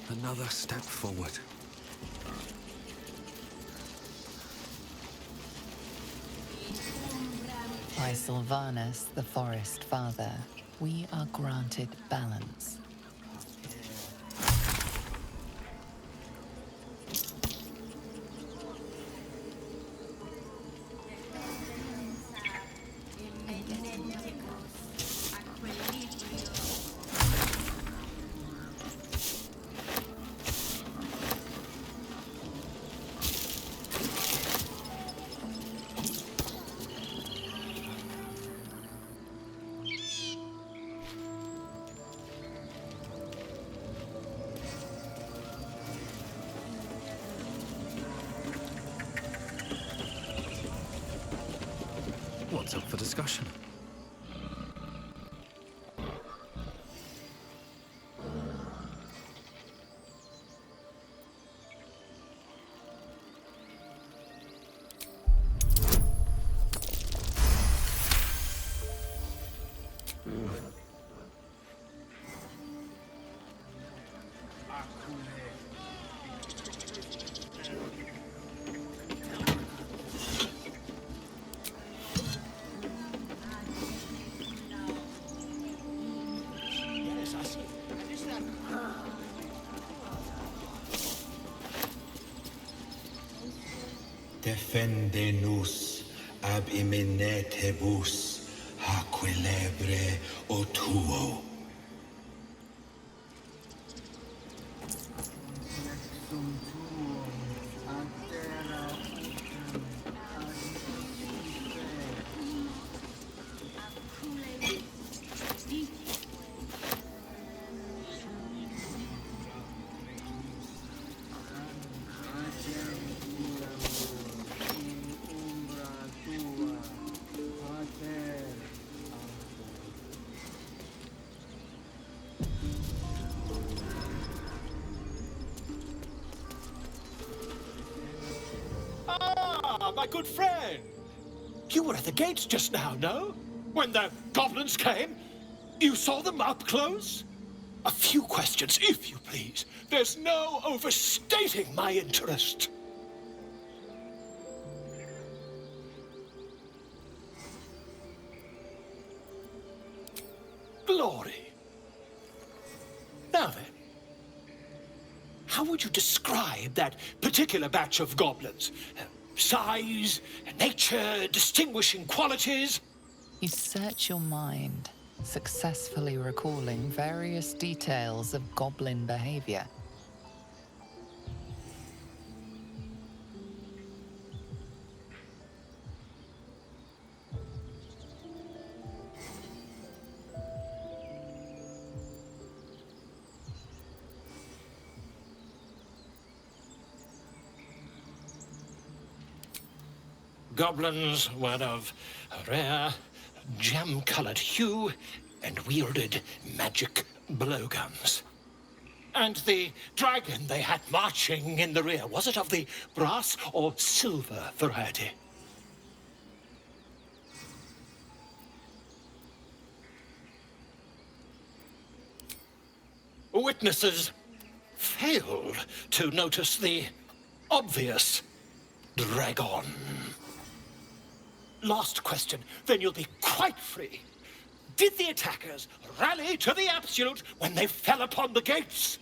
Another step forward. By Sylvanus, the Forest Father, we are granted balance. What's up for discussion? Defendenus ab iminetibus aquelebre o tuo. My good friend! You were at the gates just now, no? When the goblins came? You saw them up close? A few questions, if you please. There's no overstating my interest. Glory. Now then, how would you describe that particular batch of goblins? Size, nature, distinguishing qualities? You search your mind, successfully recalling various details of goblin behavior. Goblins were of a rare, jam-colored hue and wielded magic blowguns. And the dragon they had marching in the rear, was it of the brass or silver variety? Witnesses failed to notice the obvious dragon. Last question, then you'll be quite free. Did the attackers rally to the absolute when they fell upon the gates?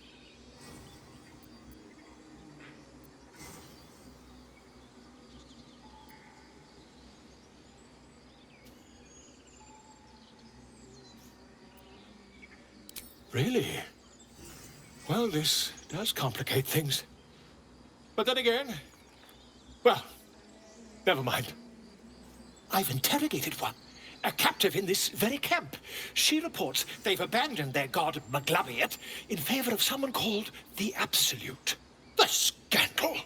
Really? Well, this does complicate things. But then again, well, never mind. I've interrogated one, a captive in this very camp. She reports they've abandoned their god Maglabiet in favor of someone called the Absolute. The scandal!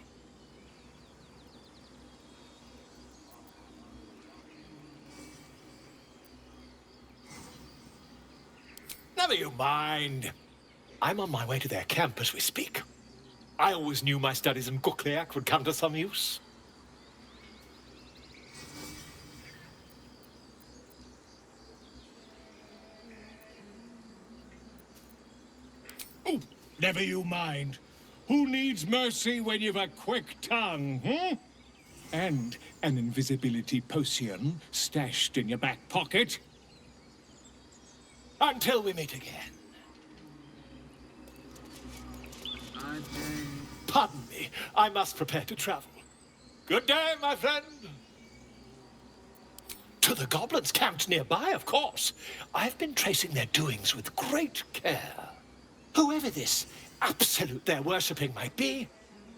Never you mind. I'm on my way to their camp as we speak. I always knew my studies in Gukliak would come to some use. Never you mind. Who needs mercy when you've a quick tongue, hmm? And an invisibility potion stashed in your back pocket? Until we meet again. Pardon me, I must prepare to travel. Good day, my friend. To the goblins camped nearby, of course. I've been tracing their doings with great care. Whoever this absolute they're worshipping might be,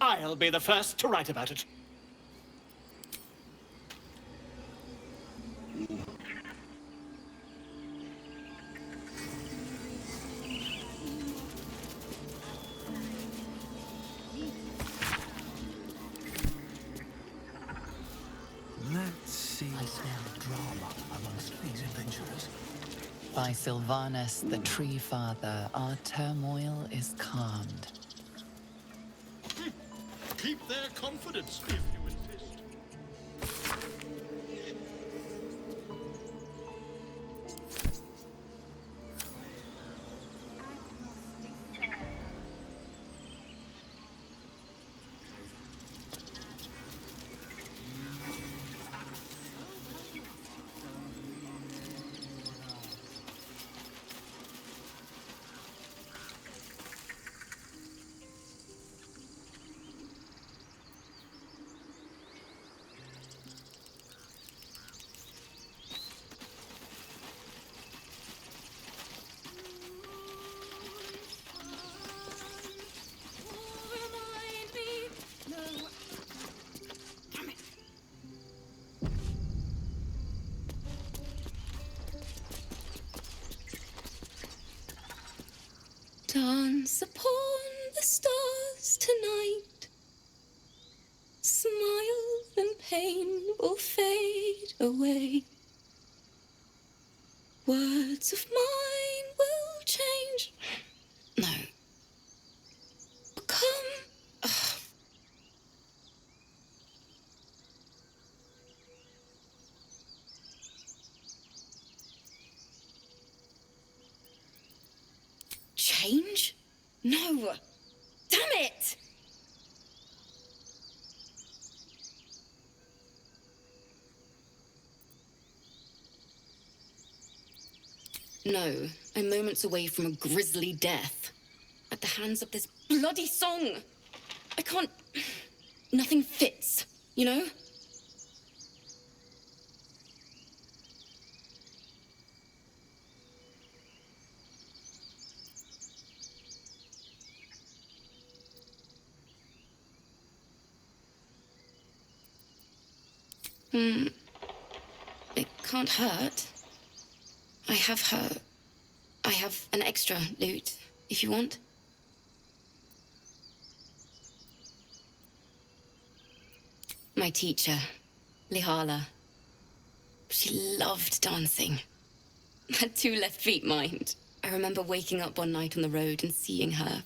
I'll be the first to write about it. Let's see. I smell drama amongst these adventurers. By Sylvanus, the Tree Father, our turmoil is calmed. Keep their confidence if you insist. Dance upon the stars tonight. Smile and pain will fade away. Words of mine will change. No. Become. Change? No! Damn it! No, I'm moments away from a grisly death. At the hands of this bloody song! I can't... Nothing fits, you know? It can't hurt. I have an extra loot, if you want. My teacher, Lihala. She loved dancing. Had 2 left feet, mind. I remember waking up one night on the road and seeing her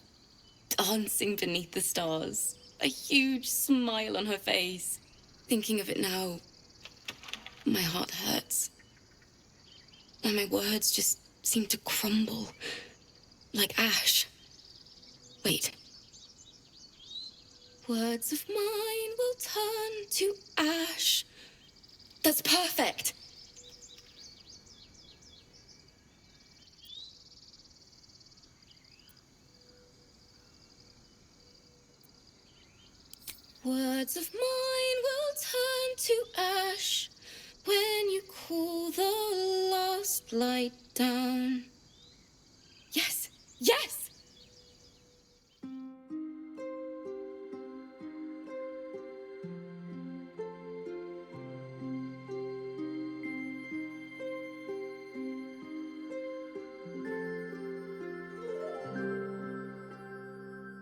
dancing beneath the stars. A huge smile on her face. Thinking of it now, my heart hurts. And my words just seem to crumble. Like ash. Wait. Words of mine will turn to ash. That's perfect. Words of mine will turn to ash when you cool the last light down. Yes, yes!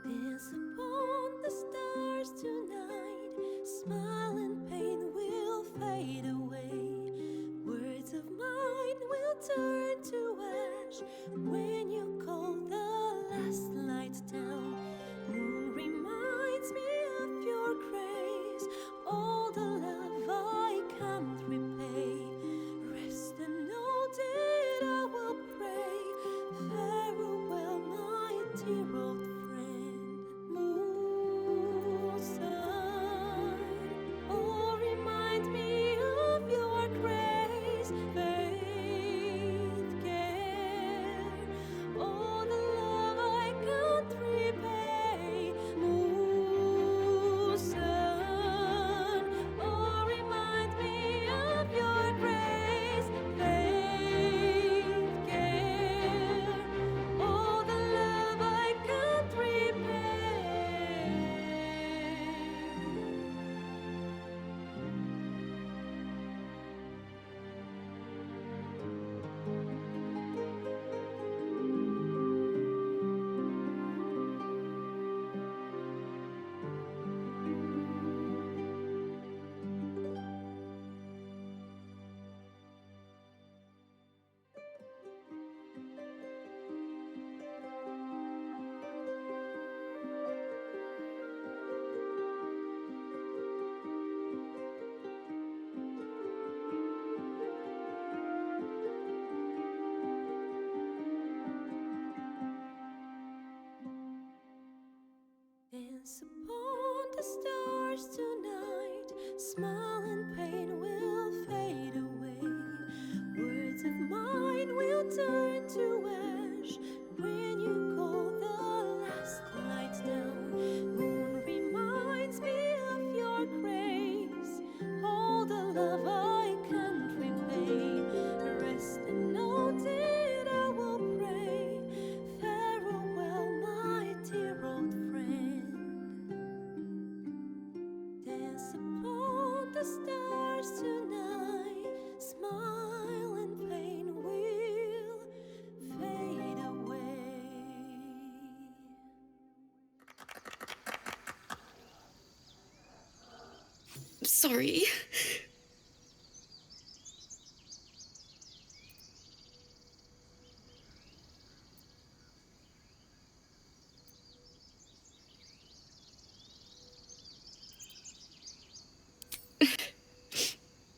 Dance upon the stars tonight. Smile and pain will fade away. Words of mine will turn to ash when you call the last light down. Moon reminds me of your grace. All the love I can't repay. Rest and know that I will pray. Farewell, my dear old friend. smile and pain will fade away. Words of mine will turn to ash when you call the last light down. Moon reminds me of your grace, all the love I can't repay. Rest and note it, I will pray. Farewell, my dear old friend. Dance upon the stars tonight. Smile and pain will fade away. Sorry.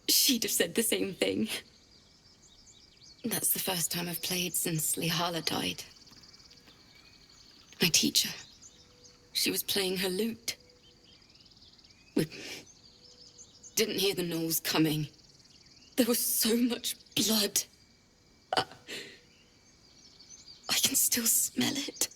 She'd have said the same thing. That's the first time I've played since Lihala died. My teacher. She was playing her lute. We didn't hear the gnolls coming. There was so much blood. I can still smell it.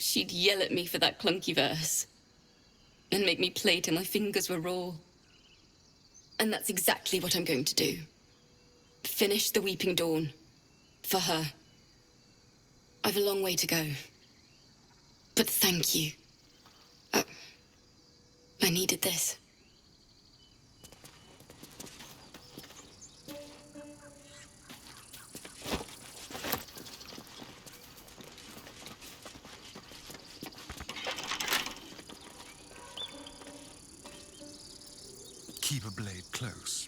She'd yell at me for that clunky verse and make me play till my fingers were raw. And that's exactly what I'm going to do. Finish the Weeping Dawn. For her. I've a long way to go. But thank you. I needed this. Keep a blade close.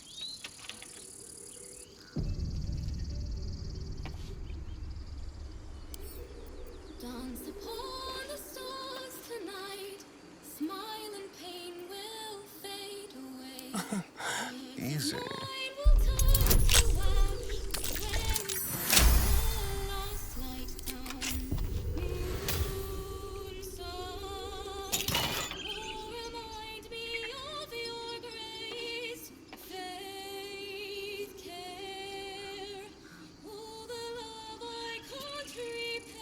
Dance upon the stars tonight. Smile and pain will fade away. Easy. Mine will turn to ash when you put the last light down. Moon, sun, will remind me of your grace, faith, care, all the love I can't repay.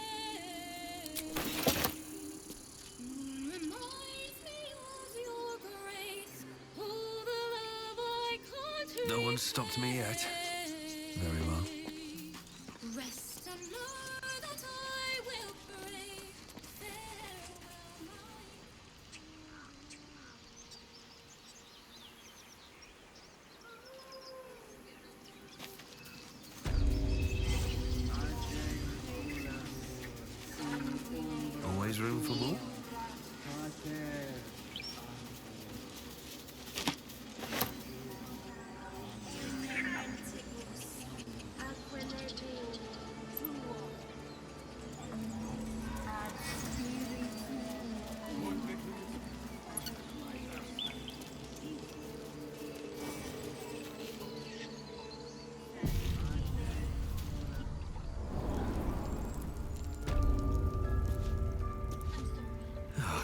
Moon reminds me of your grace, all the love I can't No one stopped me yet. Very well. Rest and know that I will pray. Farewell, my Always room for more?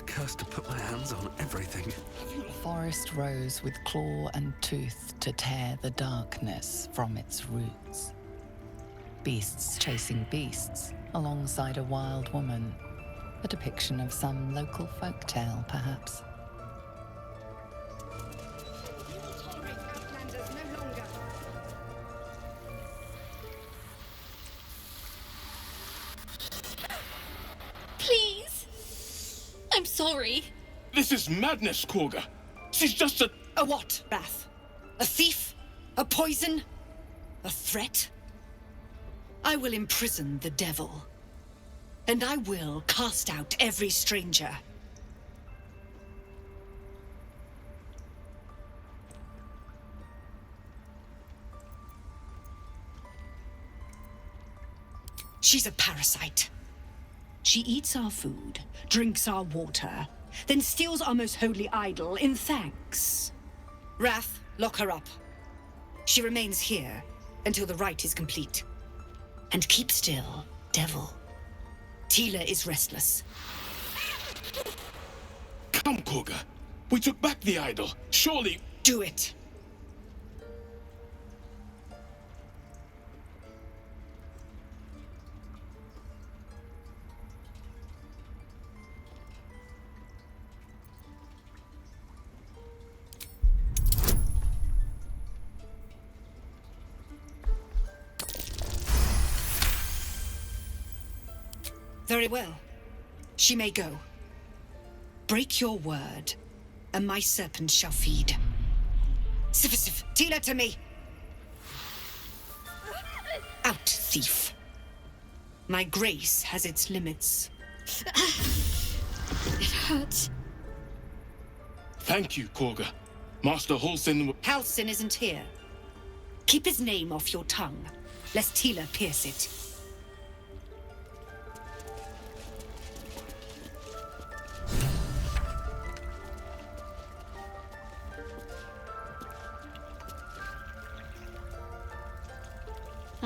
Cursed to put my hands on everything. The forest rose with claw and tooth to tear the darkness from its roots. Beasts chasing beasts alongside a wild woman. A depiction of some local folktale, perhaps. Please! I'm sorry. This is madness, Korga. She's just a... A what, Wrath? A thief? A poison? A threat? I will imprison the devil. And I will cast out every stranger. She's a parasite. She eats our food, drinks our water, then steals our most holy idol in thanks. Wrath, lock her up. She remains here until the rite is complete. And keep still, devil. Tila is restless. Come, Koga. We took back the idol. Surely... Do it. Very well. She may go. Break your word, and my serpent shall feed. Sif, Tila to me! Out, thief. My grace has its limits. It hurts. Thank you, Koga. Master Halsin... Halsin isn't here. Keep his name off your tongue, lest Tila pierce it.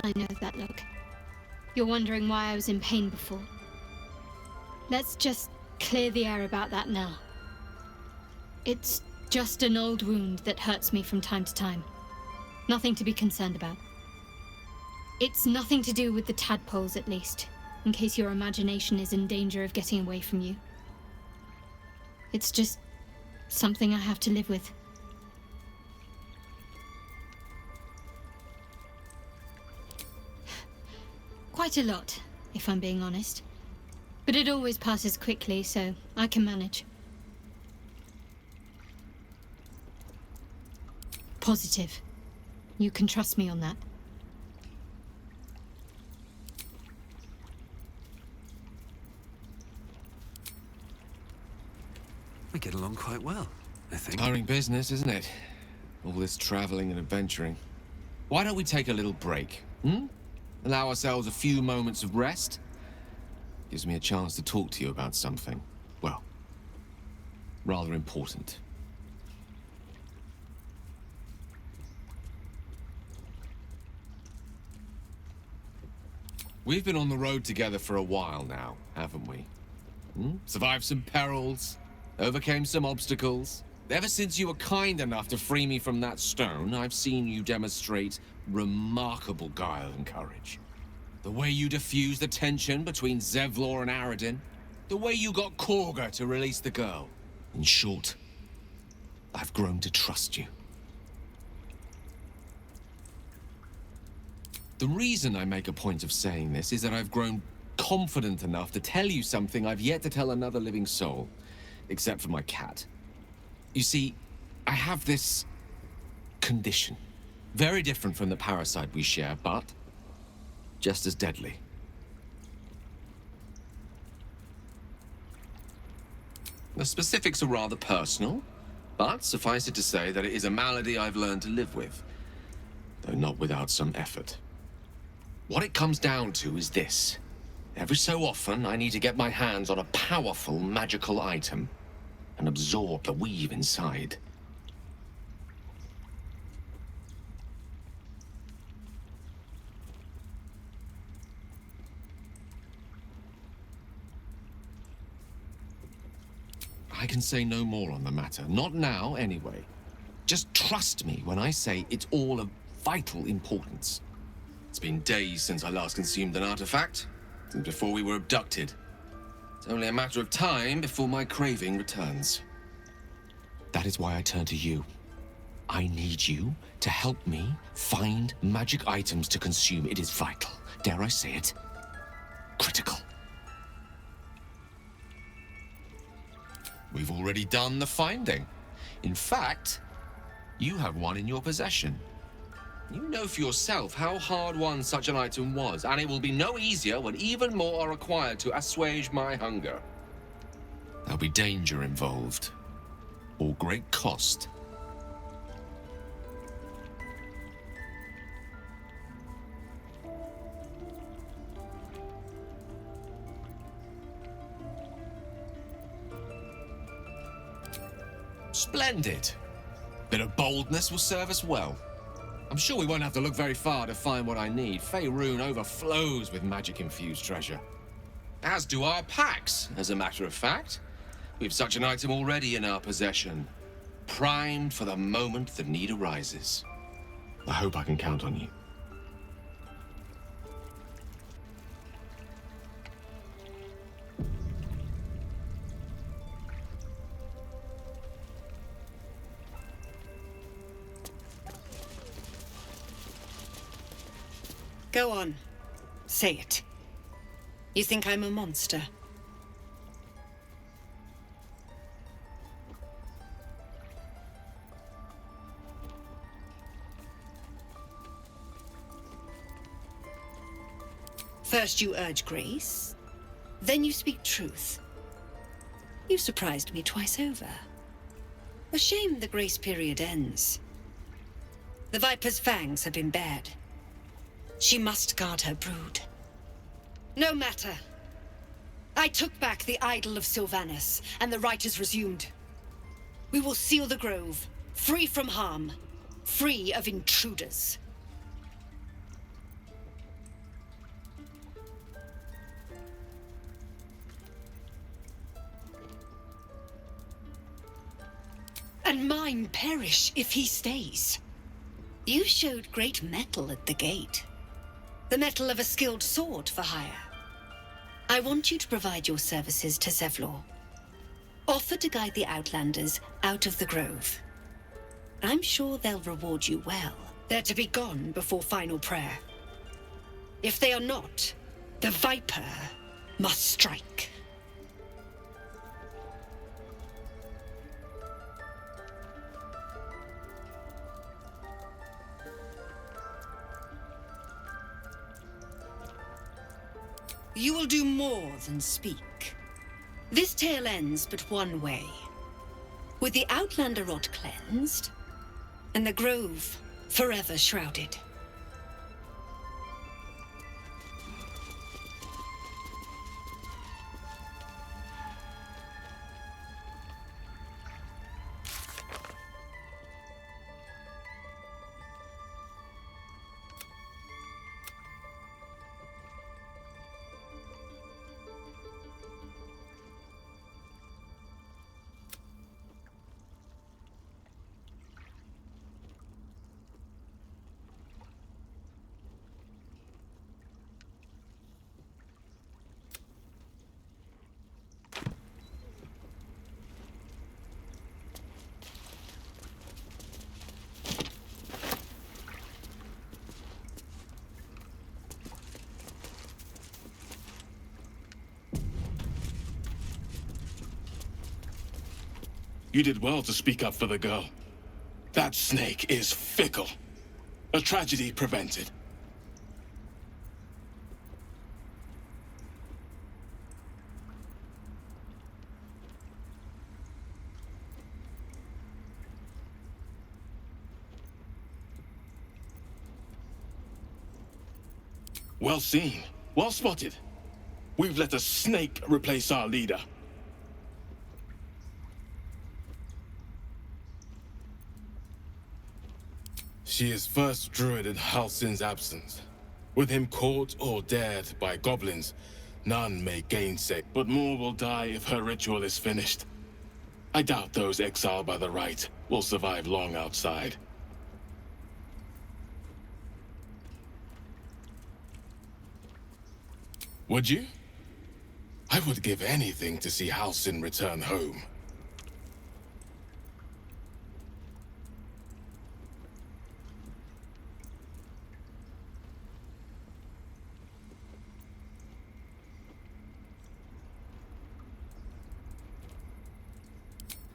I know that look. You're wondering why I was in pain before. Let's just clear the air about that now. It's just an old wound that hurts me from time to time. Nothing to be concerned about. It's nothing to do with the tadpoles, at least, in case your imagination is in danger of getting away from you. It's just something I have to live with. Quite a lot, if I'm being honest. But it always passes quickly, so I can manage. Positive. You can trust me on that. We get along quite well, I think. Tiring business, isn't it? All this traveling and adventuring. Why don't we take a little break, Allow ourselves a few moments of rest? Gives me a chance to talk to you about something, well, rather important. We've been on the road together for a while now, haven't we? Survived some perils, overcame some obstacles. Ever since you were kind enough to free me from that stone, I've seen you demonstrate remarkable guile and courage. The way you diffused the tension between Zevlor and Aradin. The way you got Korga to release the girl. In short, I've grown to trust you. The reason I make a point of saying this is that I've grown confident enough to tell you something I've yet to tell another living soul, except for my cat. You see, I have this condition. Very different from the parasite we share, but just as deadly. The specifics are rather personal, but suffice it to say that it is a malady I've learned to live with, though not without some effort. What it comes down to is this. Every so often, I need to get my hands on a powerful magical item and absorb the weave inside. I can say no more on the matter. Not now, anyway. Just trust me when I say it's all of vital importance. It's been days since I last consumed an artifact, since before we were abducted. It's only a matter of time before my craving returns. That is why I turn to you. I need you to help me find magic items to consume. It is vital. Dare I say it? Critical. We've already done the finding. In fact, you have one in your possession. You know for yourself how hard won such an item was, and it will be no easier when even more are required to assuage my hunger. There'll be danger involved, or great cost. Splendid. Bit of boldness will serve us well. I'm sure we won't have to look very far to find what I need. Faerun overflows with magic-infused treasure. As do our packs, as a matter of fact. We've such an item already in our possession. Primed for the moment the need arises. I hope I can count on you. Go on. Say it. You think I'm a monster? First you urge grace, then you speak truth. You surprised me twice over. A shame the grace period ends. The Viper's fangs have been bared. She must guard her brood. No matter. I took back the idol of Sylvanus, and the rite is resumed. We will seal the grove, free from harm, free of intruders. And mine perish if he stays. You showed great mettle at the gate. The mettle of a skilled sword for hire. I want you to provide your services to Zevlor. Offer to guide the Outlanders out of the grove. I'm sure they'll reward you well. They're to be gone before final prayer. If they are not, the Viper must strike. You will do more than speak. This tale ends but one way. With the Outlander rot cleansed, and the grove forever shrouded. You did well to speak up for the girl. That snake is fickle. A tragedy prevented. Well seen. Well spotted. We've let a snake replace our leader. She is first druid in Halsin's absence. With him caught or dared by goblins, none may gainsay. But more will die if her ritual is finished. I doubt those exiled by the rite will survive long outside. Would you? I would give anything to see Halsin return home.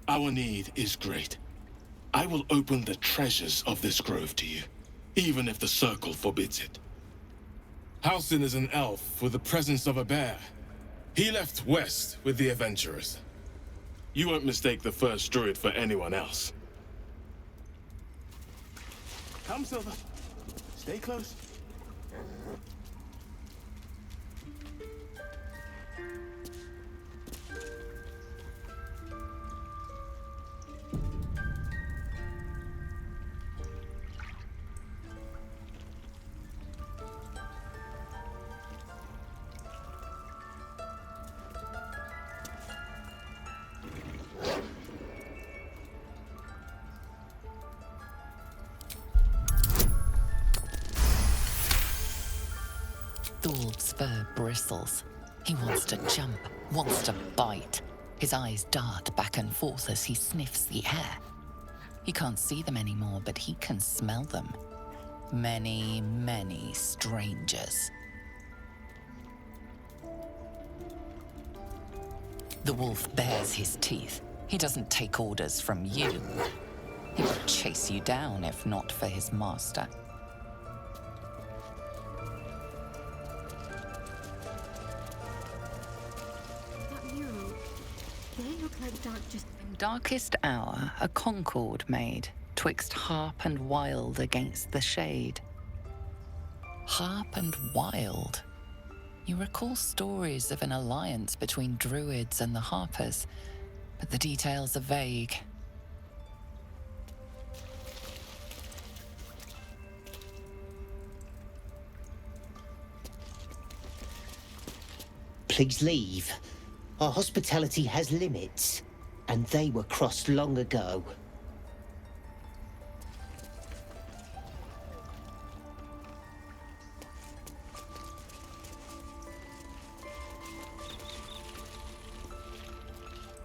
Our need is great. I will open the treasures of this grove to you, even if the Circle forbids it. Halsin is an elf with the presence of a bear. He left west with the adventurers. You won't mistake the first druid for anyone else. Come, Silver. Stay close. Thor's fur bristles. He wants to jump, wants to bite. His eyes dart back and forth as he sniffs the air. He can't see them anymore, but he can smell them. Many, many strangers. The wolf bares his teeth. He doesn't take orders from you. He would chase you down if not for his master. That mural, they look like dark just... In darkest hour, a concord made, twixt harp and wild against the shade. Harp and wild. You recall stories of an alliance between druids and the harpers, but the details are vague. Please leave. Our hospitality has limits, and they were crossed long ago.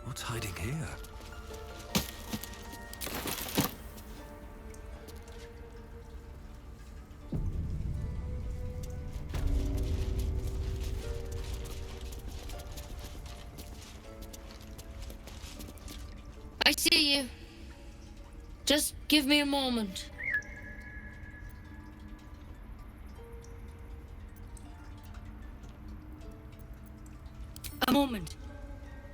What's hiding here? I see you. Just give me a moment. A moment.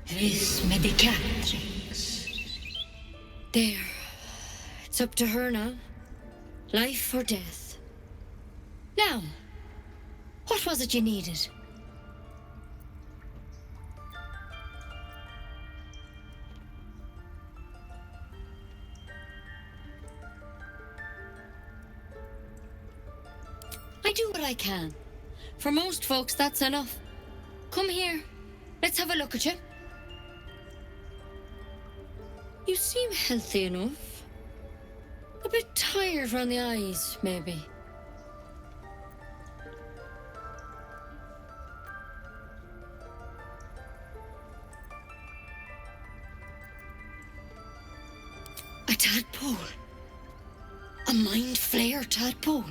Vis medicatrix. There. It's up to her now. Life or death. Now, what was it you needed? I do what I can. For most folks, that's enough. Come here. Let's have a look at you. You seem healthy enough. A bit tired around the eyes, maybe. A tadpole. A mind flayer tadpole.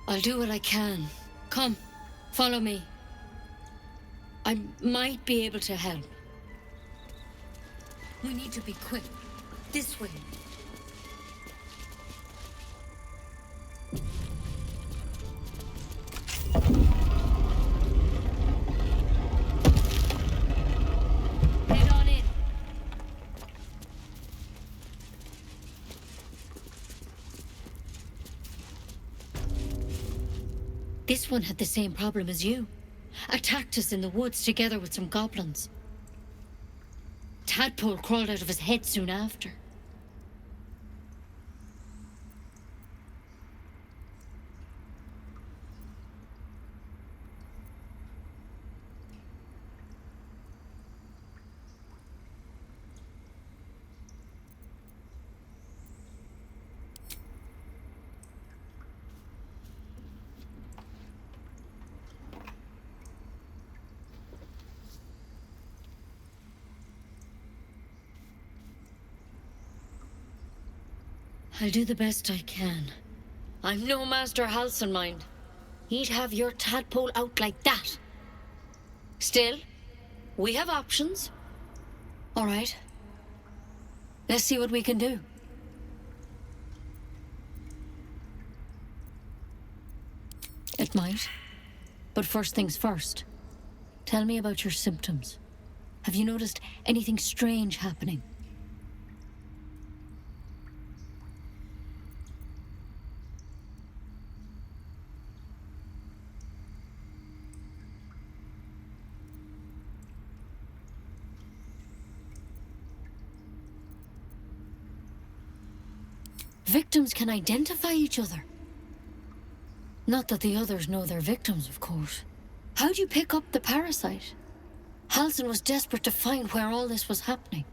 I'll do what I can. Come, follow me. I might be able to help. We need to be quick. This way. Head on in. This one had the same problem as you. Attacked us in the woods together with some goblins. Tadpole crawled out of his head soon after. I'll do the best I can. I'm no Master Halcyon, mind. He'd have your tadpole out like that. Still, we have options. All right. Let's see what we can do. It might. But first things first. Tell me about your symptoms. Have you noticed anything strange happening? Victims can identify each other. Not that the others know they're victims, of course. How'd you pick up the parasite? Halcyon was desperate to find where all this was happening.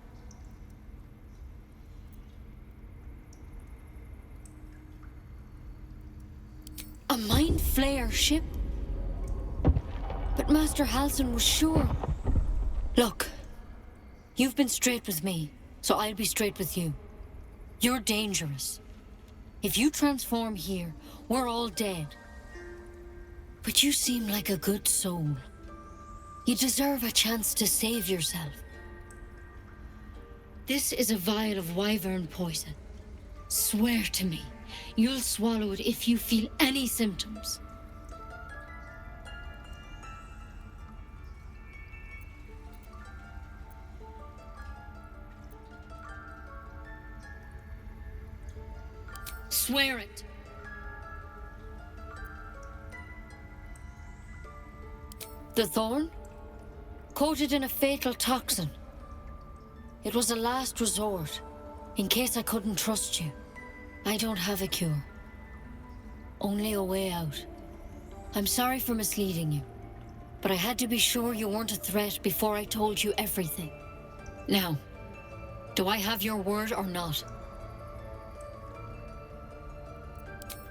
A mind flayer ship? But Master Halsin was sure. Look, you've been straight with me, so I'll be straight with you. You're dangerous. If you transform here, we're all dead. But you seem like a good soul. You deserve a chance to save yourself. This is a vial of wyvern poison. Swear to me, you'll swallow it if you feel any symptoms. Swear it. The thorn? Coated in a fatal toxin. It was a last resort, in case I couldn't trust you. I don't have a cure. Only a way out. I'm sorry for misleading you, but I had to be sure you weren't a threat before I told you everything. Now, do I have your word or not?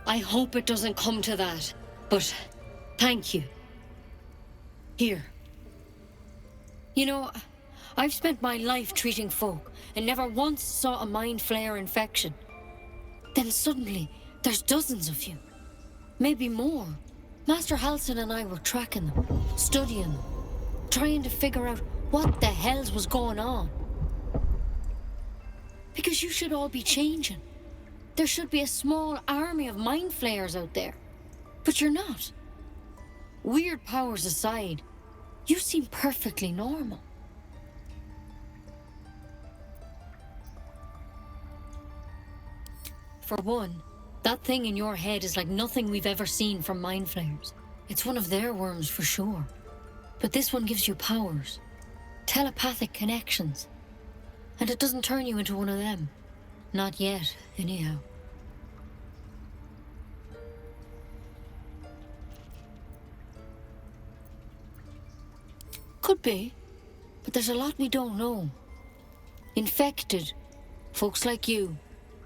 I hope it doesn't come to that, but thank you. Here. You know, I've spent my life treating folk and never once saw a mind flayer infection. Then suddenly, there's dozens of you. Maybe more. Master Halsin and I were tracking them, studying them, trying to figure out what the hells was going on. Because you should all be changing. There should be a small army of mind flayers out there. But you're not. Weird powers aside, you seem perfectly normal. For one, that thing in your head is like nothing we've ever seen from mind flayers. It's one of their worms for sure. But this one gives you powers. Telepathic connections. And it doesn't turn you into one of them. Not yet, anyhow. Could be, but there's a lot we don't know. Infected, folks like you,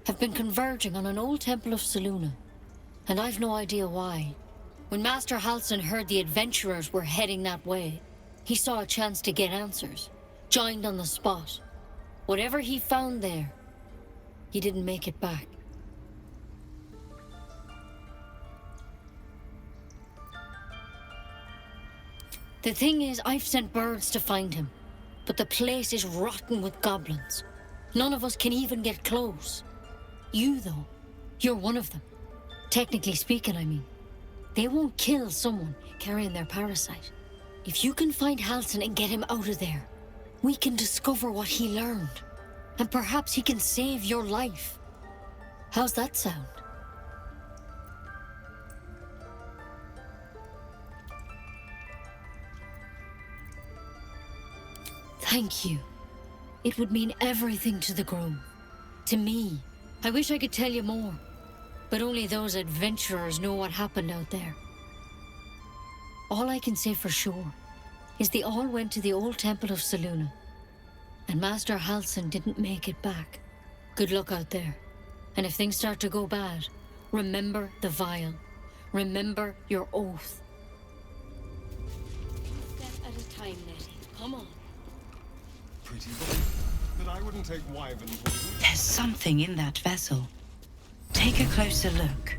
have been converging on an old temple of Selûne, and I've no idea why. When Master Halsin heard the adventurers were heading that way, he saw a chance to get answers, joined on the spot. Whatever he found there, he didn't make it back. The thing is, I've sent birds to find him, but the place is rotten with goblins. None of us can even get close. You, though, you're one of them. Technically speaking, I mean. They won't kill someone carrying their parasite. If you can find Halsin and get him out of there, we can discover what he learned. And perhaps he can save your life. How's that sound? Thank you. It would mean everything to the Grove. To me. I wish I could tell you more. But only those adventurers know what happened out there. All I can say for sure is they all went to the old temple of Selûne. And Master Halsin didn't make it back. Good luck out there. And if things start to go bad, remember the vial. Remember your oath. Step at a time, Nettie. Come on. Pretty boy, but I wouldn't take wyvern poison. There's something in that vessel. Take a closer look.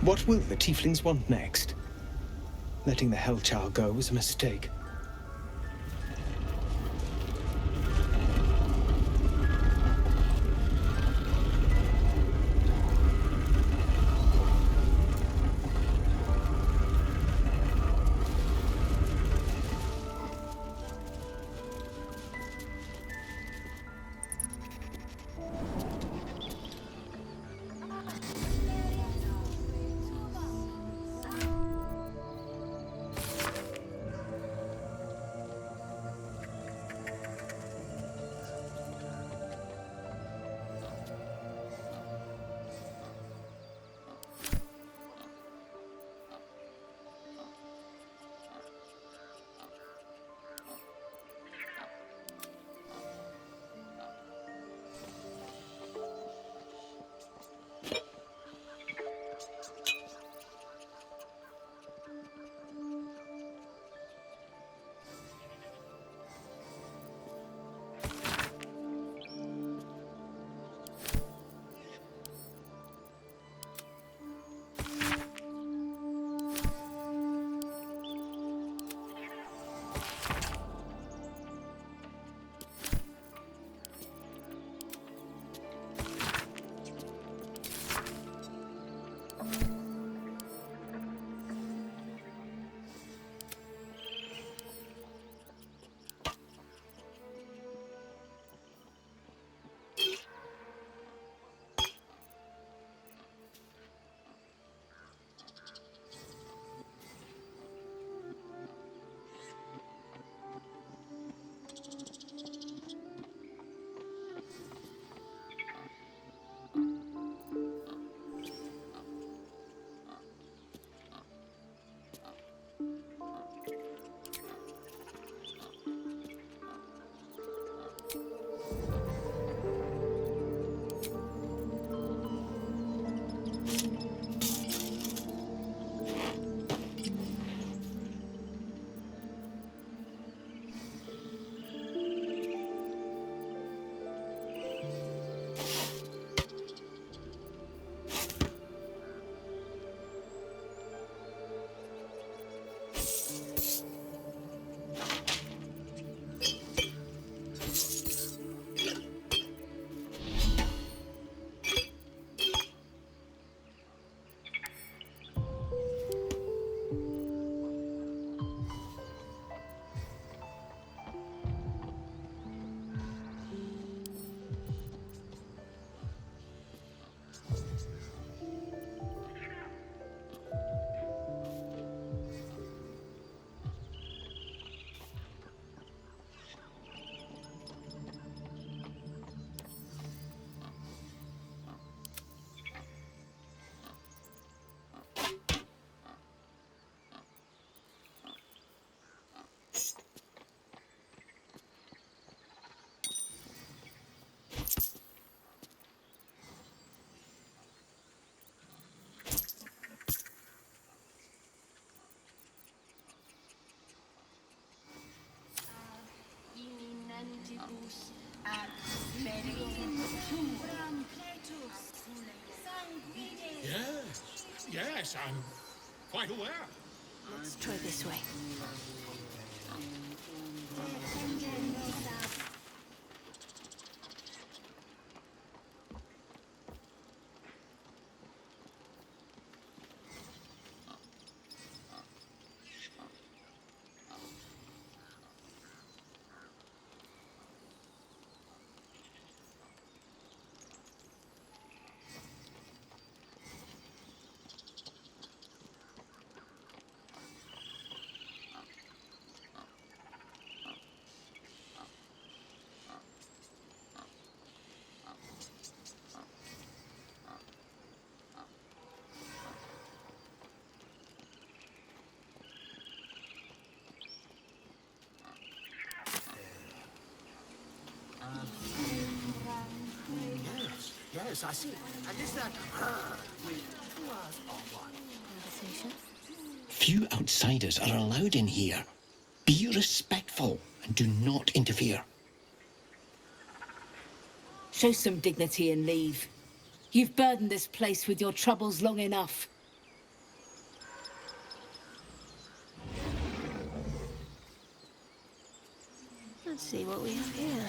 What will the tieflings want next? Letting the Hellchild go was a mistake. Yes, I'm quite aware. Let's try this way. Yes, I see. And is that with 2 hours or what? Conversation? Few outsiders are allowed in here. Be respectful and do not interfere. Show some dignity and leave. You've burdened this place with your troubles long enough. Let's see what we have here.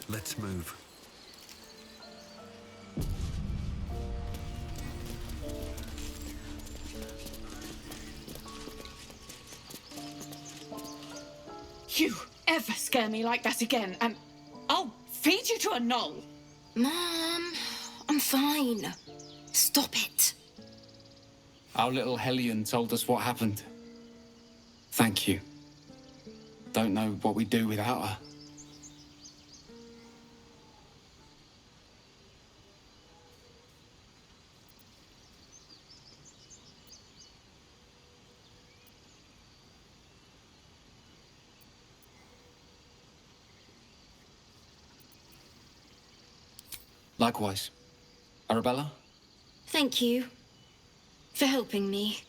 Let's move. You ever scare me like that again, and I'll feed you to a knoll. Mom, I'm fine. Stop it. Our little hellion told us what happened. Thank you. Don't know what we'd do without her. Likewise. Arabella? Thank you for helping me.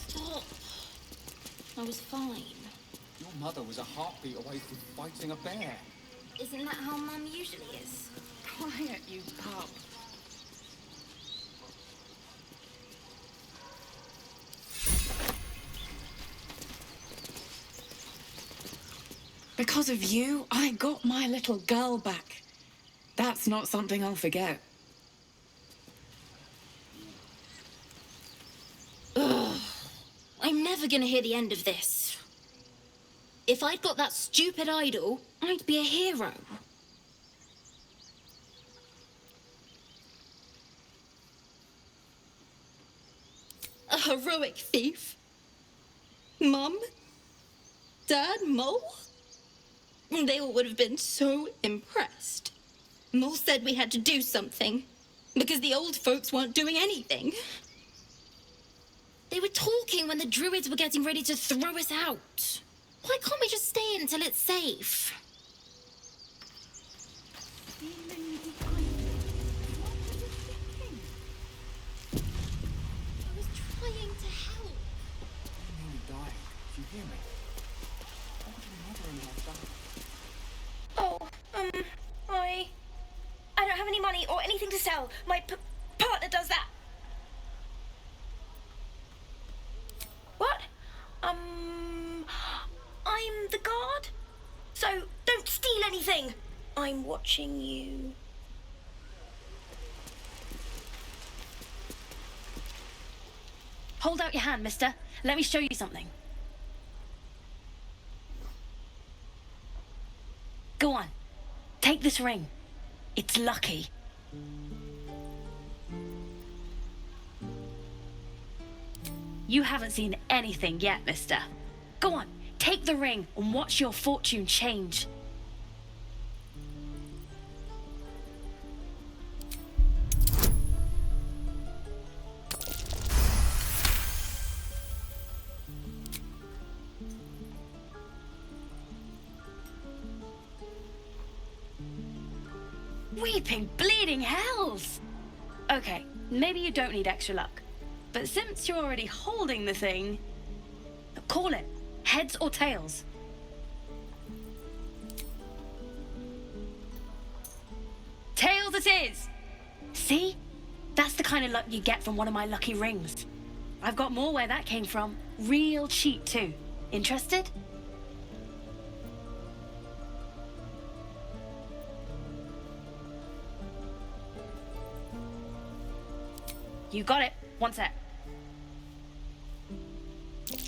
Stop. I was fine. Your mother was a heartbeat away from fighting a bear. Isn't that how Mum usually is? Quiet, you pup. Because of you, I got my little girl back. That's not something I'll forget. Ugh. I'm never gonna hear the end of this. If I'd got that stupid idol, I'd be a hero. A heroic thief? Mum? Dad? Mole? They all would have been so impressed. Mole said we had to do something, because the old folks weren't doing anything. They were talking when the druids were getting ready to throw us out. Why can't we just stay until it's safe? I was trying to help. I'm nearly dying. Do you hear me? What would your mother-in-law done? I don't have any money or anything to sell. My partner does that. What? I'm the guard. So don't steal anything. I'm watching you. Hold out your hand, mister. Let me show you something. Go on. Take this ring. It's lucky. You haven't seen anything yet, mister. Go on, take the ring and watch your fortune change. Weeping, bleeding hells! Okay, maybe you don't need extra luck. But since you're already holding the thing, call it. Heads or tails? Tails it is! See? That's the kind of luck you get from one of my lucky rings. I've got more where that came from. Real cheap too. Interested? You got it. One sec.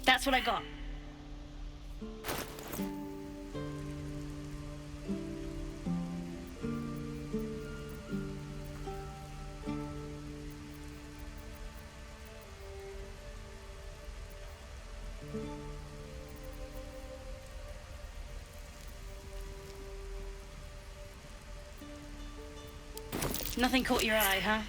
That's what I got. Nothing caught your eye, huh?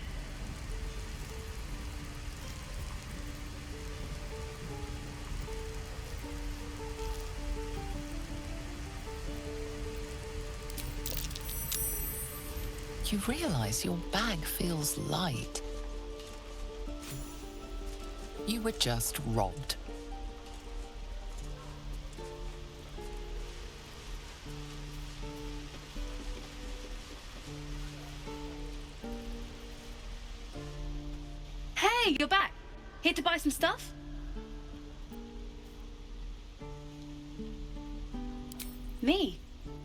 You realize your bag feels light. You were just robbed. Hey, Hey, you're back. Here to buy some stuff? Me?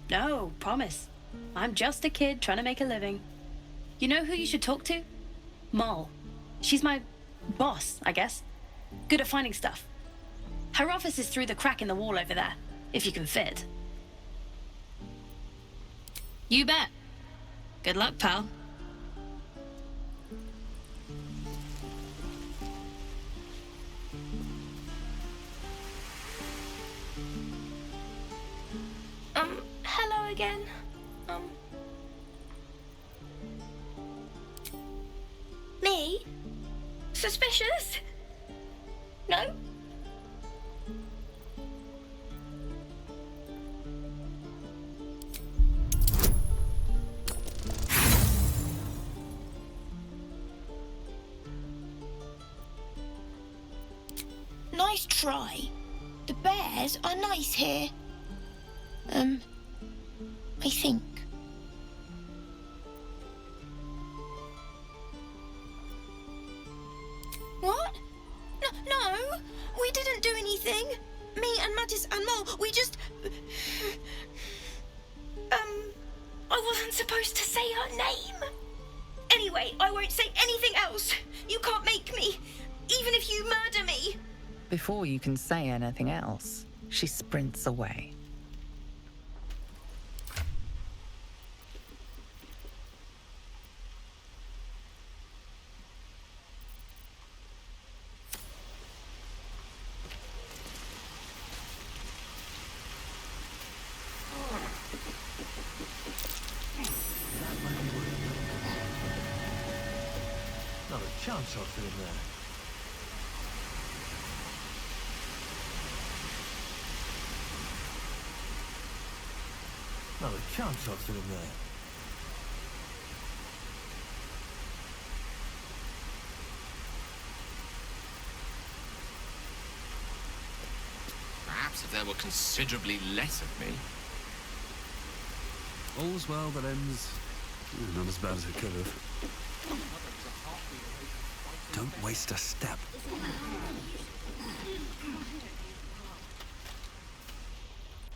No, promise. I'm just a kid trying to make a living. You know who you should talk to? Moll. She's my boss, I guess. Good at finding stuff. Her office is through the crack in the wall over there, if you can fit. You bet. Good luck, pal. Hello again. Me? Suspicious? No? Nice try. The bears are nice here. I think. What? No, we didn't do anything. Me and Mattis and Moll, we just... I wasn't supposed to say her name. Anyway, I won't say anything else. You can't make me, even if you murder me. Before you can say anything else, she sprints away. Not a chance I'll fit in there. Not a chance I'll fit in there. Perhaps if there were considerably less of me. All's well that ends not as bad as it could have. Don't waste a step.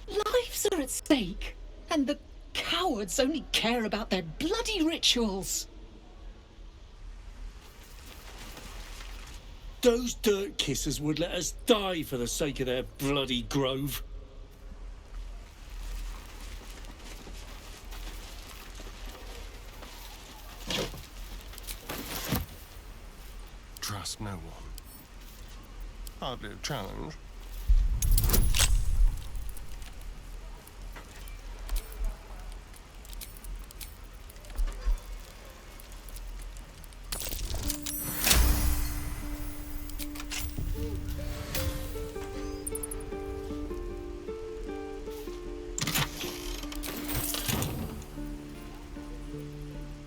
Lives are at stake, and the cowards only care about their bloody rituals. Those dirt kissers would let us die for the sake of their bloody grove. Trust no one. Hardly a challenge.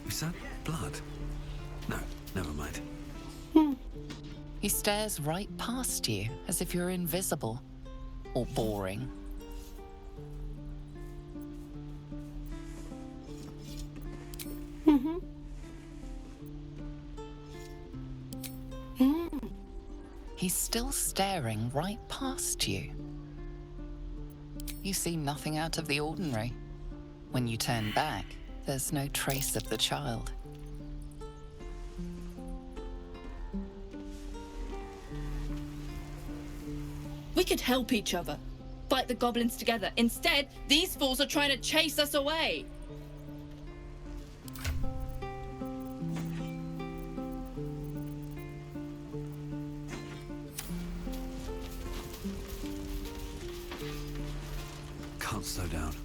Is that blood? No, never mind. He stares right past you, as if you're invisible or boring. He's still staring right past you. You see nothing out of the ordinary. When you turn back, there's no trace of the child. We could help each other, fight the goblins together. Instead, these fools are trying to chase us away. Can't slow down.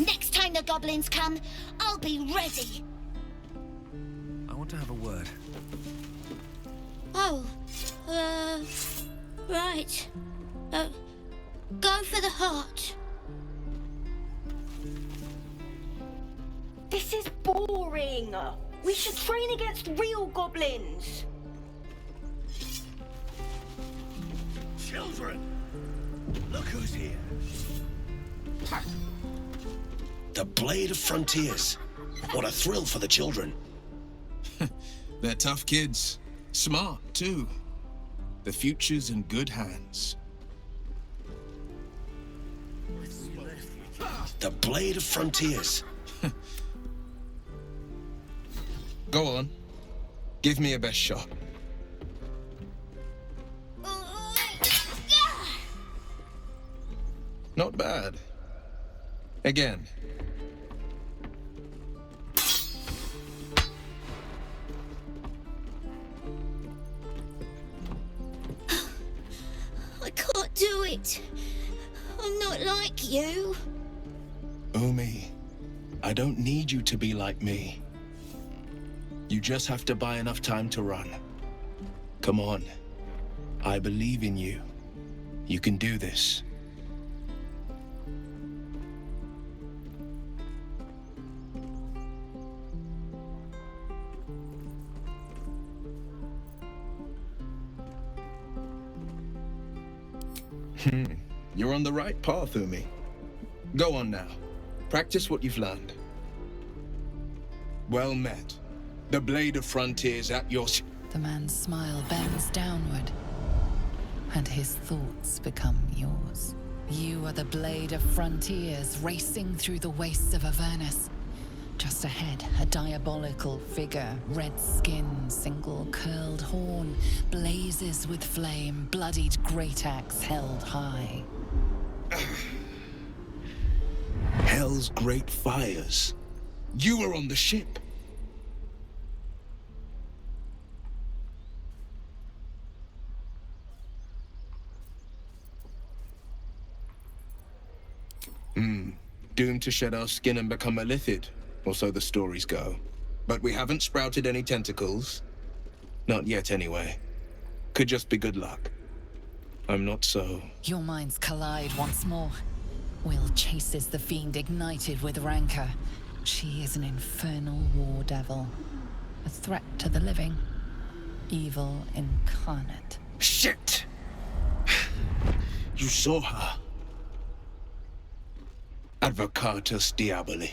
Next time the goblins come, I'll be ready. I want to have a word. Oh, right. Go for the heart. doppelganger. We should train against real goblins. Children, look who's here. The Blade of Frontiers. What a thrill for the children. They're tough kids. Smart, too. The future's in good hands. The Blade of Frontiers. Go on. Give me your best shot. Not bad. Again. I can't do it. I'm not like you. Umi, I don't need you to be like me. You just have to buy enough time to run. Come on. I believe in you. You can do this. You're on the right path, Umi. Go on now. Practice what you've learned. Well met. The Blade of Frontiers at your... The man's smile bends downward, and his thoughts become yours. You are the Blade of Frontiers, racing through the wastes of Avernus. Just ahead, a diabolical figure, red skin, single curled horn, blazes with flame, bloodied great axe held high. Hell's great fires. You were on the ship. Doomed to shed our skin and become a lithid, or so the stories go. But we haven't sprouted any tentacles. Not yet, anyway. Could just be good luck. I'm not so... Your minds collide once more. Will chases the fiend ignited with rancor. She is an infernal war devil. A threat to the living. Evil incarnate. Shit! You saw her. Advocatus Diaboli.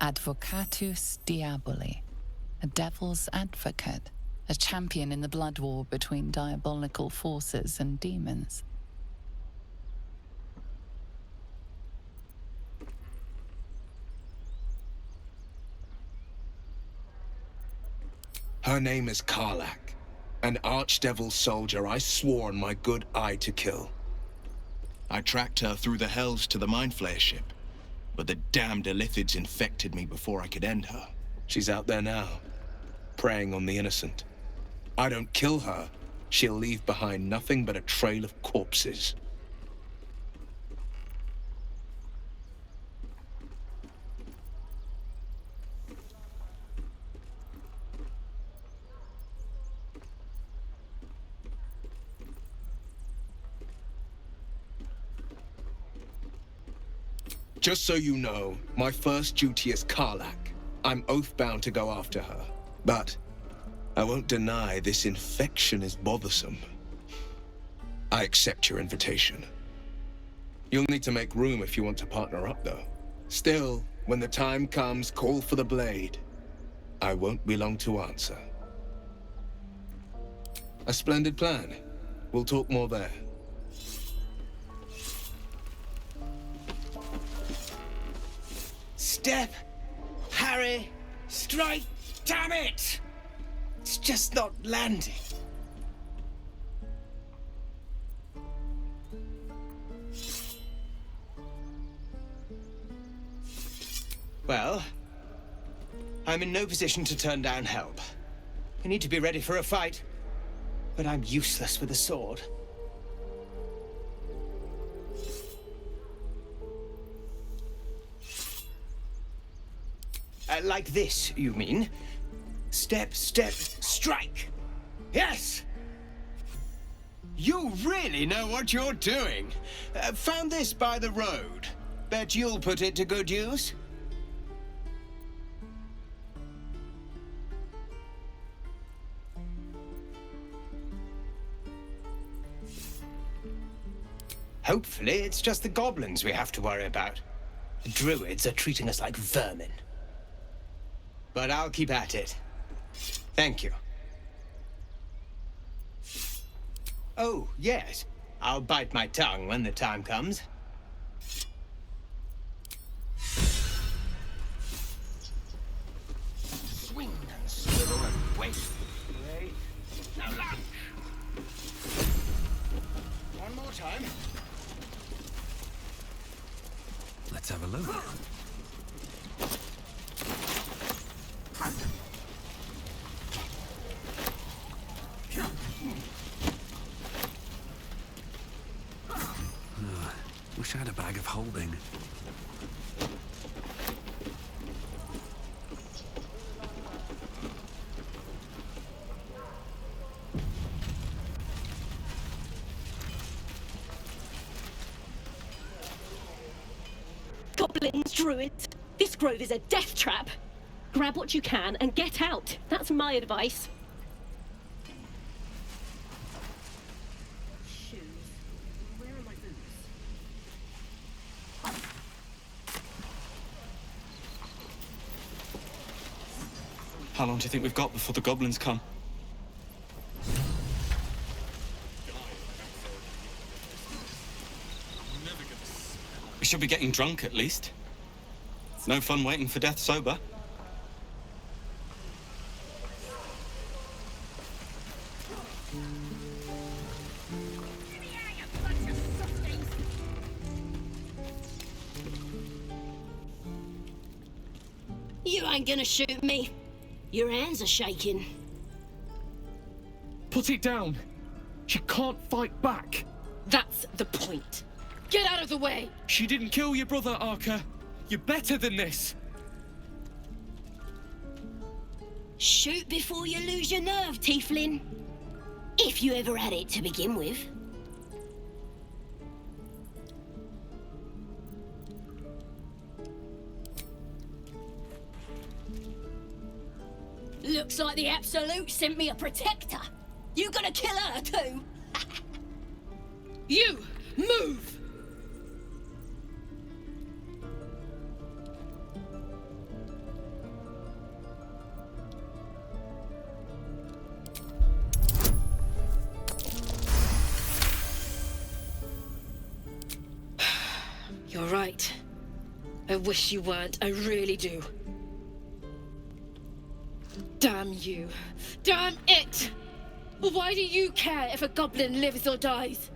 Advocatus Diaboli. A devil's advocate. A champion in the blood war between diabolical forces and demons. Her name is Karlach, an archdevil soldier I swore on my good eye to kill. I tracked her through the hells to the Mind Flayer ship, but the damned Illithids infected me before I could end her. She's out there now, preying on the innocent. I don't kill her, she'll leave behind nothing but a trail of corpses. Just so you know, my first duty is Karlach. I'm oath-bound to go after her. But I won't deny this infection is bothersome. I accept your invitation. You'll need to make room if you want to partner up, though. Still, when the time comes, call for the blade. I won't be long to answer. A splendid plan. We'll talk more there. Step! Harry! Strike! Damn it! It's just not landing. Well, I'm in no position to turn down help. I need to be ready for a fight, but I'm useless with a sword. Like this, you mean? Step, step, strike! Yes! You really know what you're doing. Found this by the road. Bet you'll put it to good use. Hopefully, it's just the goblins we have to worry about. The druids are treating us like vermin. But I'll keep at it. Thank you. Oh, yes. I'll bite my tongue when the time comes. Swing and swivel and wait. Wait. Now lunge. One more time. Let's have a look. Wish I had a bag of holding. Goblins, druids, this grove is a death trap. Grab what you can and get out. That's my advice. Shoes. Where are my boots? How long do you think we've got before the goblins come? We should be getting drunk at least. No fun waiting for death sober. You ain't gonna shoot me. Your hands are shaking. Put it down. She can't fight back. That's the point. Get out of the way! She didn't kill your brother, Arca. You're better than this. Shoot before you lose your nerve, Tiefling. If you ever had it to begin with. Looks like the Absolute sent me a protector. You gonna kill her too? You! Move! You're right. I wish you weren't. I really do. Damn you. Damn it! Why do you care if a goblin lives or dies?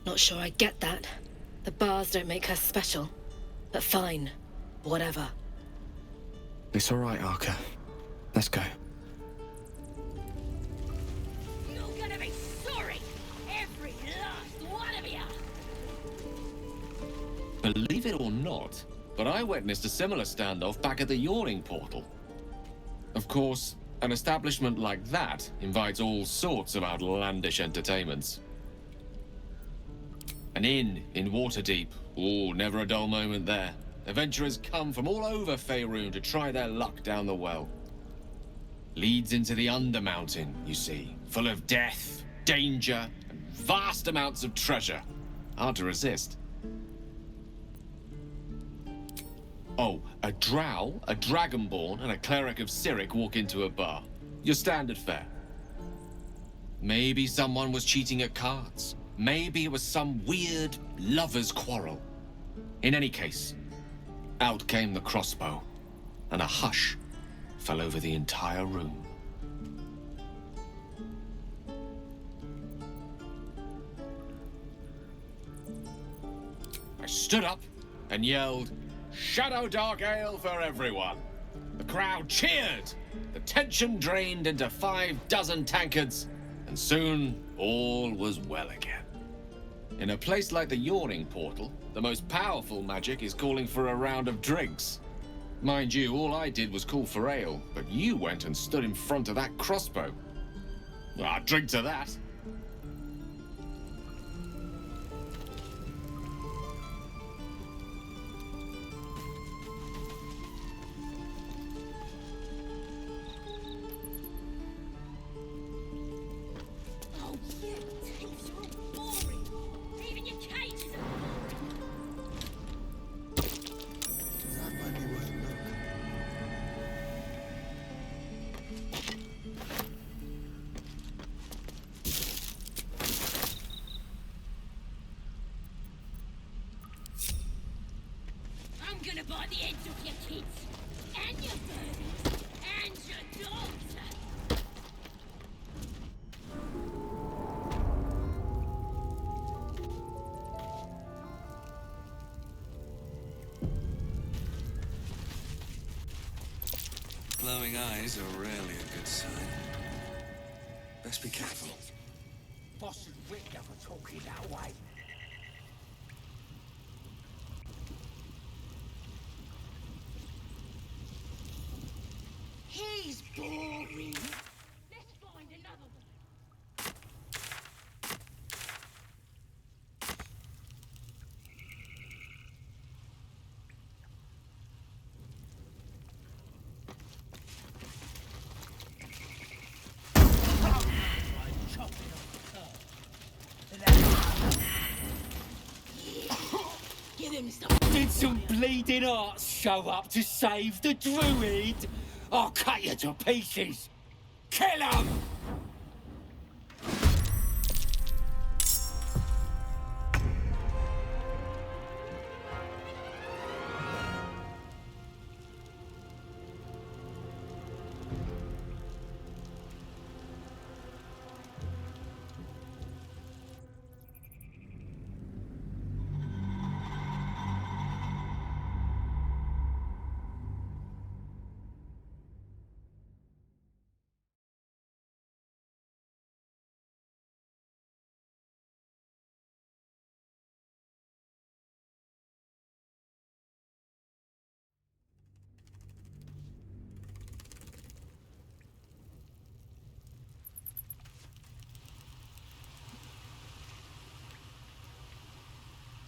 Not sure I get that. The bars don't make her special. But fine. Whatever. It's all right, Arca. Let's go. You're gonna be sorry! Every last one of you! Believe it or not, but I witnessed a similar standoff back at the Yawning Portal. Of course, an establishment like that invites all sorts of outlandish entertainments. An inn in Waterdeep. Oh, never a dull moment there. Adventurers come from all over Faerun to try their luck down the well. Leads into the Undermountain, you see, full of death, danger, and vast amounts of treasure. Hard to resist. Oh, a drow, a dragonborn, and a cleric of Cyric walk into a bar. Your standard fare. Maybe someone was cheating at cards. Maybe it was some weird lover's quarrel. In any case, out came the crossbow, and a hush fell over the entire room. I stood up and yelled, "Shadow Dark Ale for everyone!" The crowd cheered, the tension drained into 6 tankards, and soon all was well again. In a place like the Yawning Portal, the most powerful magic is calling for a round of drinks. Mind you, all I did was call for ale, but you went and stood in front of that crossbow. Ah, drink to that. bite the heads off your kids, and your birds, and your dogs. Glowing eyes are rarely a good sign. Best be careful. Boss and Rick never talking that way. He's boring. Let's find another one. Give him some. Did some bleeding hearts show up to save the druid? I'll cut you to pieces. Kill him!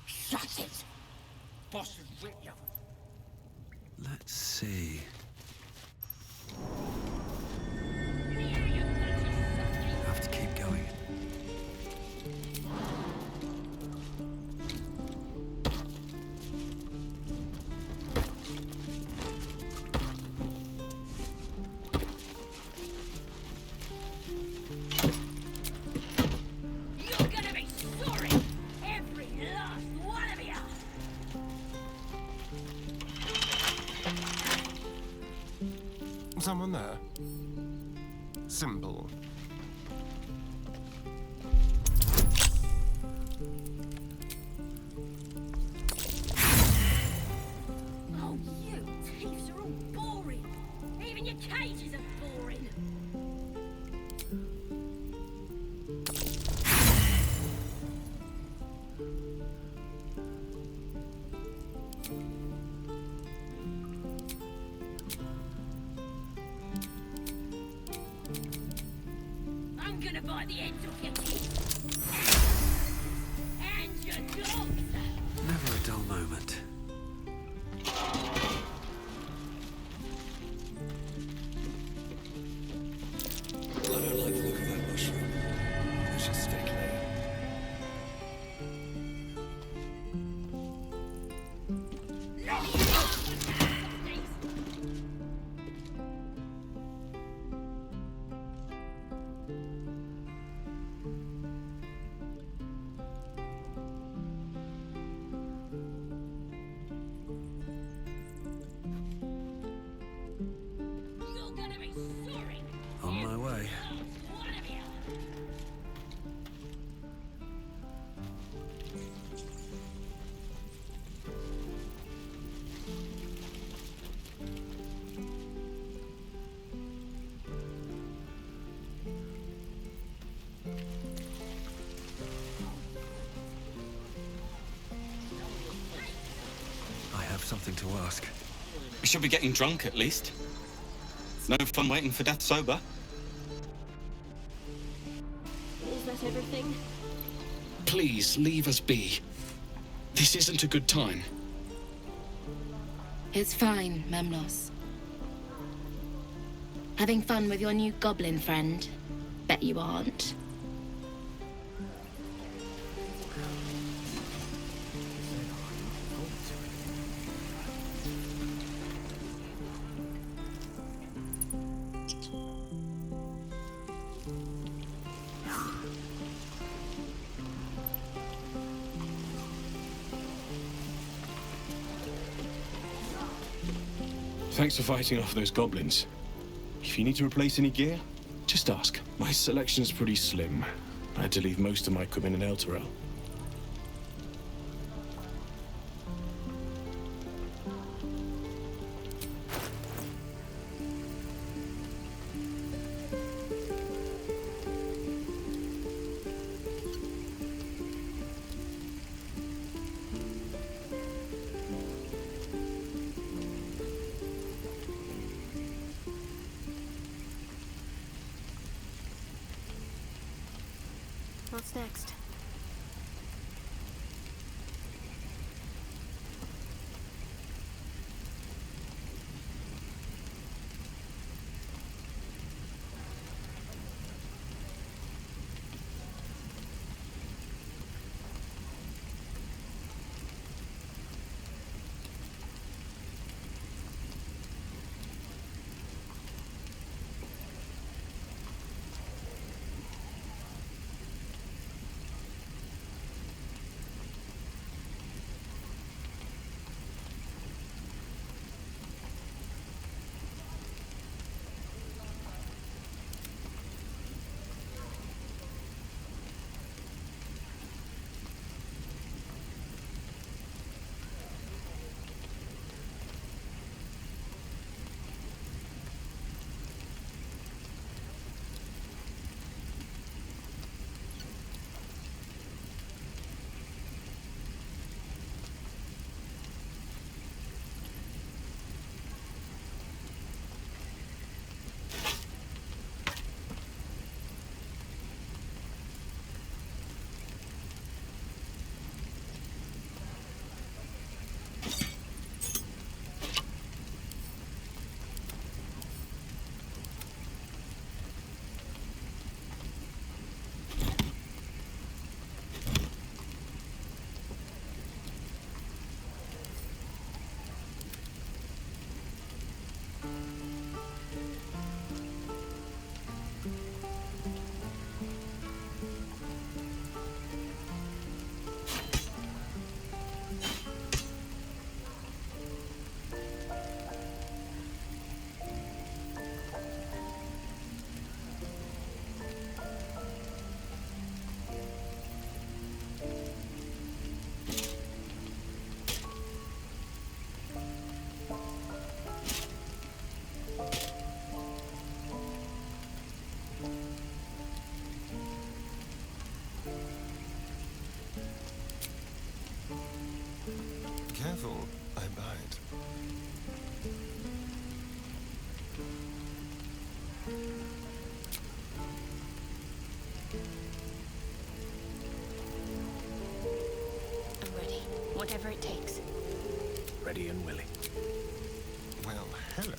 Shut it! Boss and Rick never. Let's see. Have to keep going. You're gonna be sorry, every last one of you. Someone there? Simple. Oh, you thieves are all boring. Even your cages are boring. I'm gonna bite the heads off your kids. And your dogs. Never a dull moment. I don't like the look of that mushroom. I should stay clear. You're gonna be sorry. On my way. One of you. I have something to ask. We should be getting drunk at least. It's no fun waiting for death sober. Is that everything? Please leave us be. This isn't a good time. It's fine, Memnos. Having fun with your new goblin friend? Bet you aren't. Thanks for fighting off those goblins. If you need to replace any gear, just ask. My selection's pretty slim. I had to leave most of my equipment in Elturel. What's next? Careful, I bite. I'm ready. Whatever it takes. Ready and willing. Well, hello.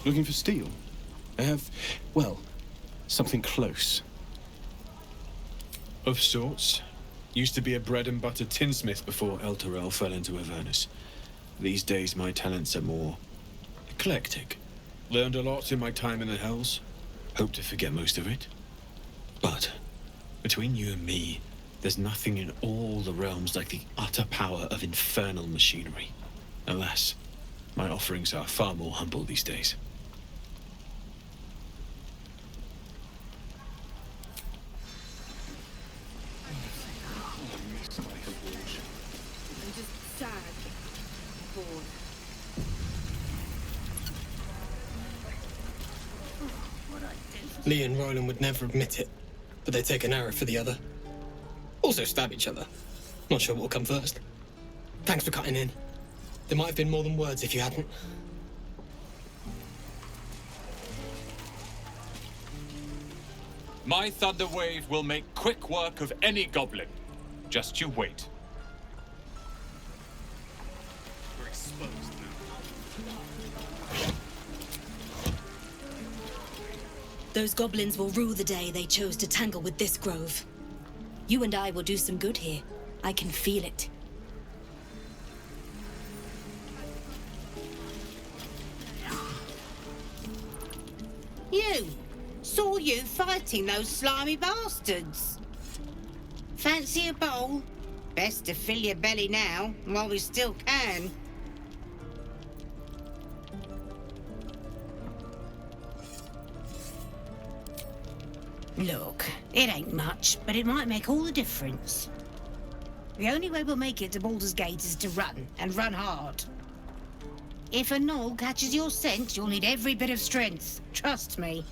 Looking for steel? I have, well, something close. Of sorts. Used to be a bread and butter tinsmith before Elturel fell into Avernus. These days my talents are more eclectic. Learned a lot in my time in the Hells. Hope to forget most of it. But between you and me, there's nothing in all the realms like the utter power of infernal machinery. Alas, My offerings are far more humble these days. I'm just sad, bored. Lee and Roland would never admit it, but they take an arrow for the other. Also stab each other. Not sure what will come first. Thanks for cutting in. There might have been more than words if you hadn't. My thunder wave will make quick work of any goblin. Just you wait. We're exposed Those goblins will rue the day they chose to tangle with this grove. You and I will do some good here. I can feel it. You! Saw you fighting those slimy bastards. Fancy a bowl? Best to fill your belly now, while we still can. Look, it ain't much, but it might make all the difference. The only way we'll make it to Baldur's Gate is to run, and run hard. If a gnoll catches your scent, you'll need every bit of strength. Trust me.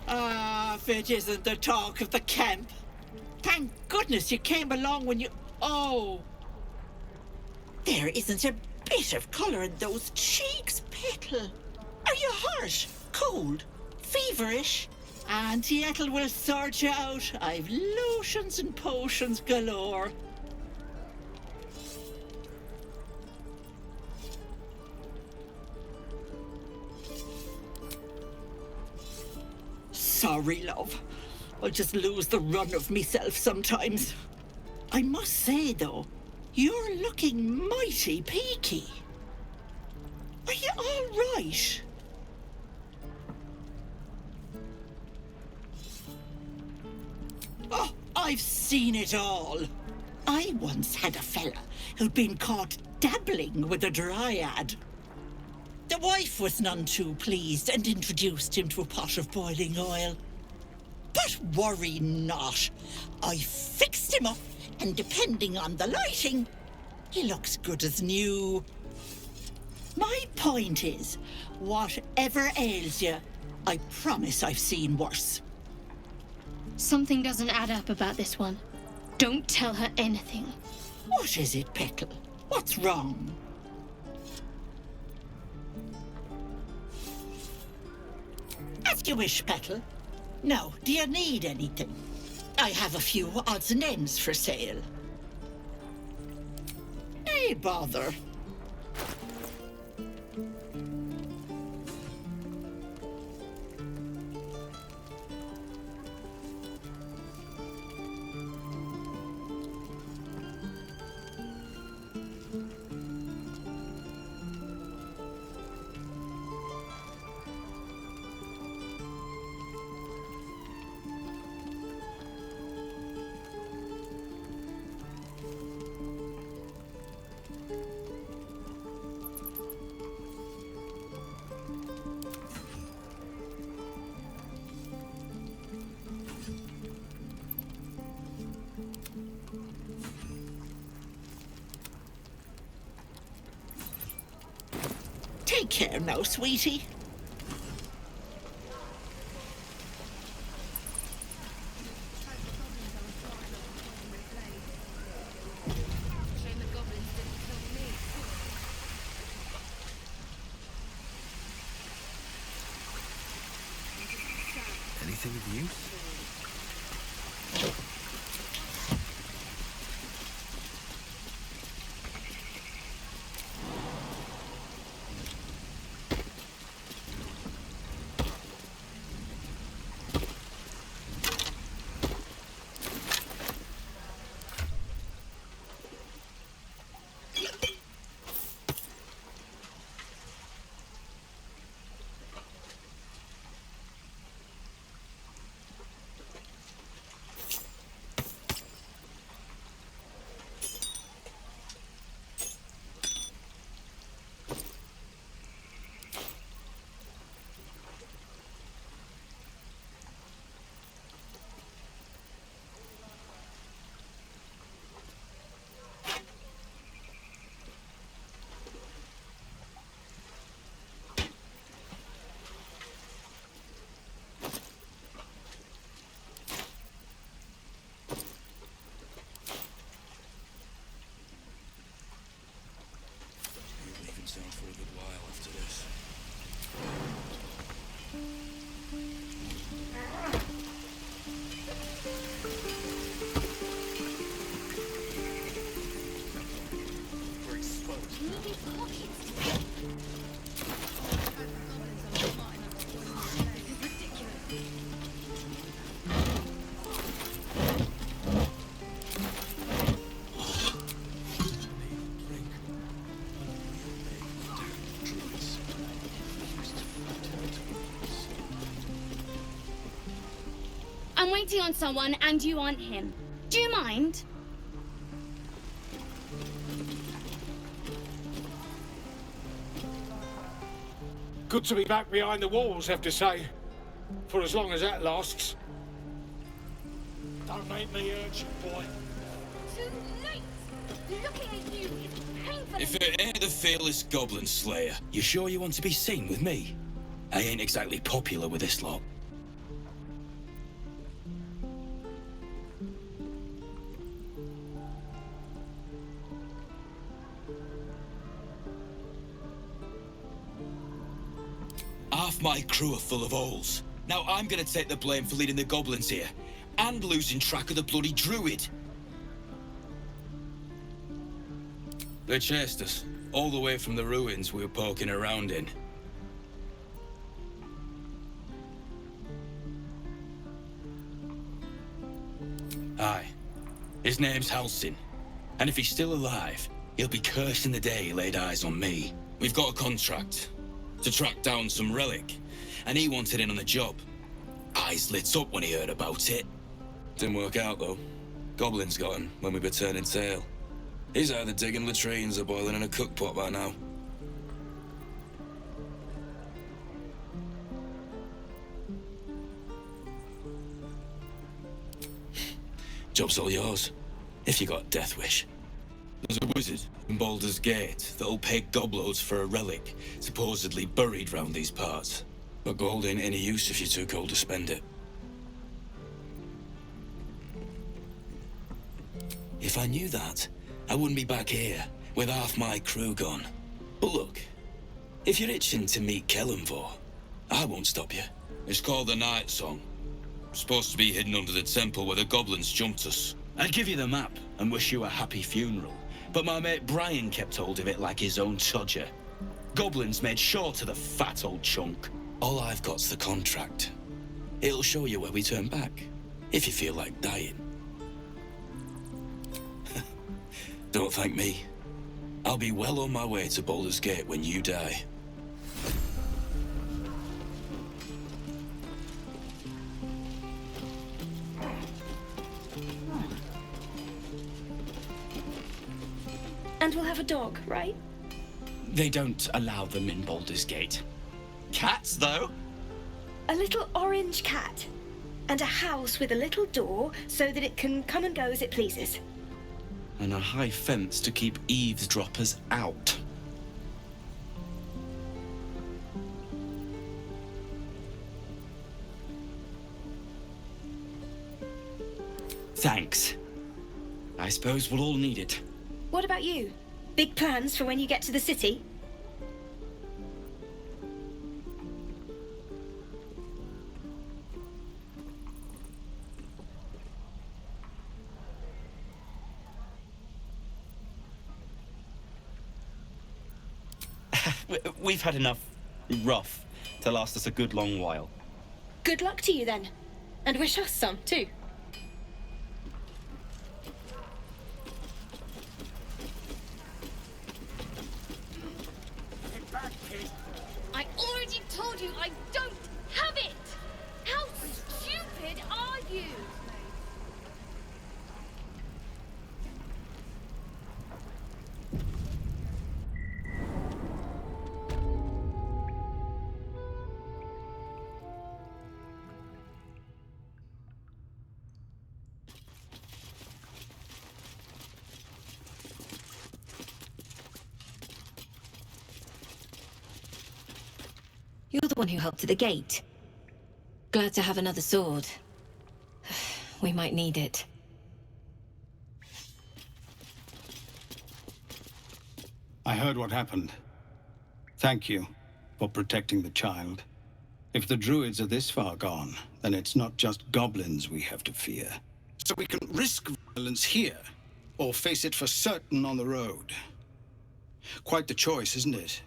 Ah, if it isn't the talk of the camp. Thank goodness you came along when you... Oh! There isn't a bit of colour in those cheeks, Petal. Are you hurt? Cold? Feverish? Auntie Ethel will sort you out. I've lotions and potions galore. Sorry, love. I just lose the run of myself sometimes. I must say, though, you're looking mighty peaky. Are you all right? Oh, I've seen it all. I once had a fella who'd been caught dabbling with a dryad. The wife was none too pleased and introduced him to a pot of boiling oil. But worry not. I fixed him up, and depending on the lighting, he looks good as new. My point is, whatever ails you, I promise I've seen worse. Something doesn't add up about this one. Don't tell her anything. What is it, Petal? What's wrong? As you wish, Petal. Now, do you need anything? I have a few odds and ends for sale. Hey, bother. Take care now, sweetie. Anything of use? I'm waiting on someone and you aren't him. Do you mind? Good to be back behind the walls, have to say. For as long as that lasts. Don't make me urgent, boy. Too late! Looking at you is painful. If it ain't the fearless goblin slayer, you sure you want to be seen with me? I ain't exactly popular with this lot. Half my crew are full of holes. Now I'm gonna take the blame for leading the goblins here, and losing track of the bloody druid. They chased us, all the way from the ruins we were poking around in. Aye. His name's Halsin. And if he's still alive, he'll be cursing the day he laid eyes on me. We've got a contract to track down some relic, and he wanted in on the job. Eyes lit up when he heard about it. Didn't work out, though. Goblins got him when we were turning tail. He's either digging latrines or boiling in a cookpot by now. Job's all yours, if you got a death wish. There's a wizard in Baldur's Gate that'll pay gobloads for a relic supposedly buried round these parts. But gold ain't any use if you're too cold to spend it. If I knew that, I wouldn't be back here with half my crew gone. But look, if you're itching to meet Kellenvor, I won't stop you. It's called the Night Song. Supposed to be hidden under the temple where the goblins jumped us. I'd give you the map and wish you a happy funeral, but my mate Brian kept hold of it like his own todger. Goblins made sure to the fat old chunk. All I've got's the contract. It'll show you where we turn back, if you feel like dying. Don't thank me. I'll be well on my way to Baldur's Gate when you die. And we'll have a dog, right? They don't allow them in Baldur's Gate. Cats, though? A little orange cat. And a house with a little door so that it can come and go as it pleases. And a high fence to keep eavesdroppers out. Thanks. I suppose we'll all need it. What about you? Big plans for when you get to the city? We've had enough rough to last us a good long while. Good luck to you then. And wish us some, too. I already told you I don't have it! How stupid are you? You're the one who helped at the gate. Glad to have another sword. We might need it. I heard what happened. Thank you for protecting the child. If the druids are this far gone, then it's not just goblins we have to fear. So we can risk violence here, or face it for certain on the road. Quite the choice, isn't it?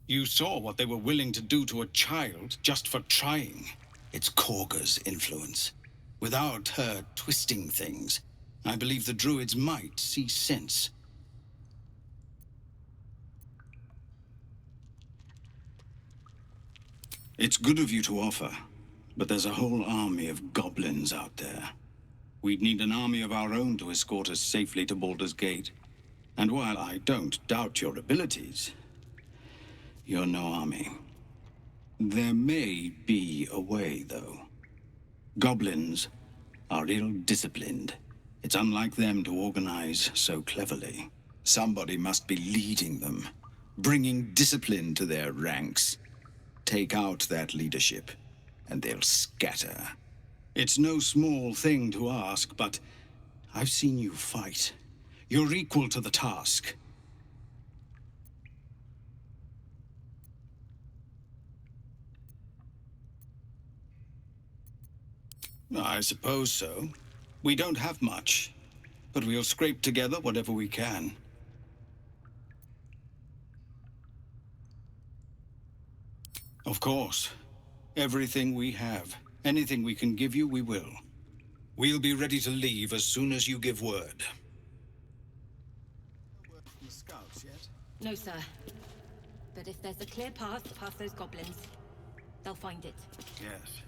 You saw what they were willing to do to a child just for trying. It's Korga's influence. Without her twisting things, I believe the druids might see sense. It's good of you to offer, but there's a whole army of goblins out there. We'd need an army of our own to escort us safely to Baldur's Gate. And while I don't doubt your abilities, you're no army. There may be a way, though. Goblins are ill-disciplined. It's unlike them to organize so cleverly. Somebody must be leading them, bringing discipline to their ranks. Take out that leadership, and they'll scatter. It's no small thing to ask, but I've seen you fight. You're equal to the task. I suppose so. We don't have much, but we'll scrape together whatever we can. Of course. Everything we have. Anything we can give you, we will. We'll be ready to leave as soon as you give word. No, sir. But if there's a clear path past those goblins, they'll find it. Yes.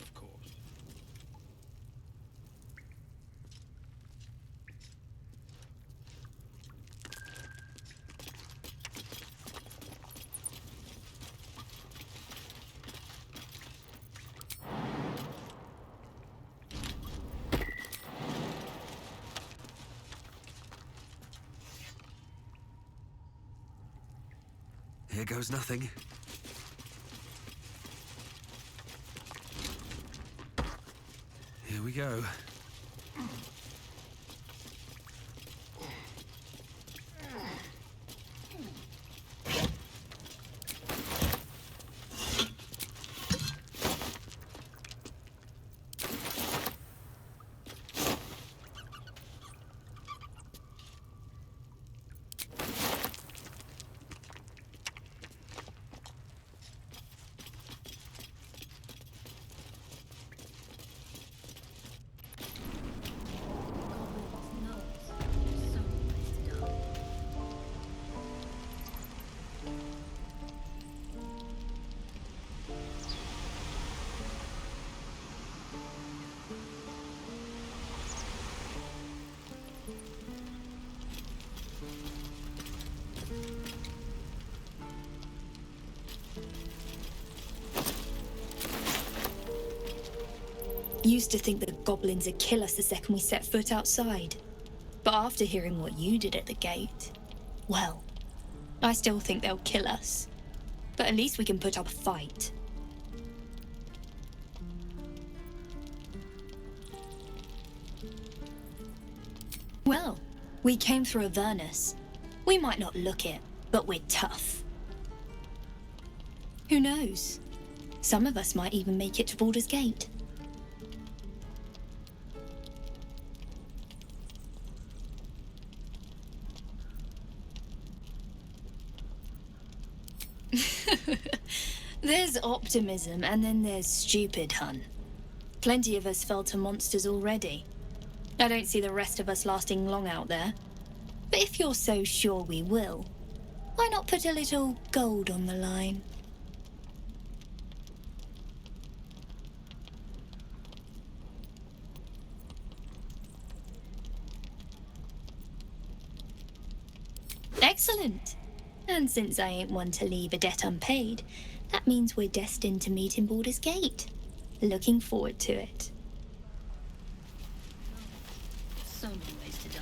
Of course. Here goes nothing. Here we go. Used to think the goblins would kill us the second we set foot outside. But after hearing what you did at the gate, well, I still think they'll kill us. But at least we can put up a fight. Well, we came through Avernus. We might not look it, but we're tough. Who knows? Some of us might even make it to Baldur's Gate. There's optimism, and then there's stupid, hun. Plenty of us fell to monsters already. I don't see the rest of us lasting long out there. But if you're so sure we will, why not put a little gold on the line? Excellent. And since I ain't one to leave a debt unpaid, that means we're destined to meet in Baldur's Gate. Looking forward to it. So many ways to die.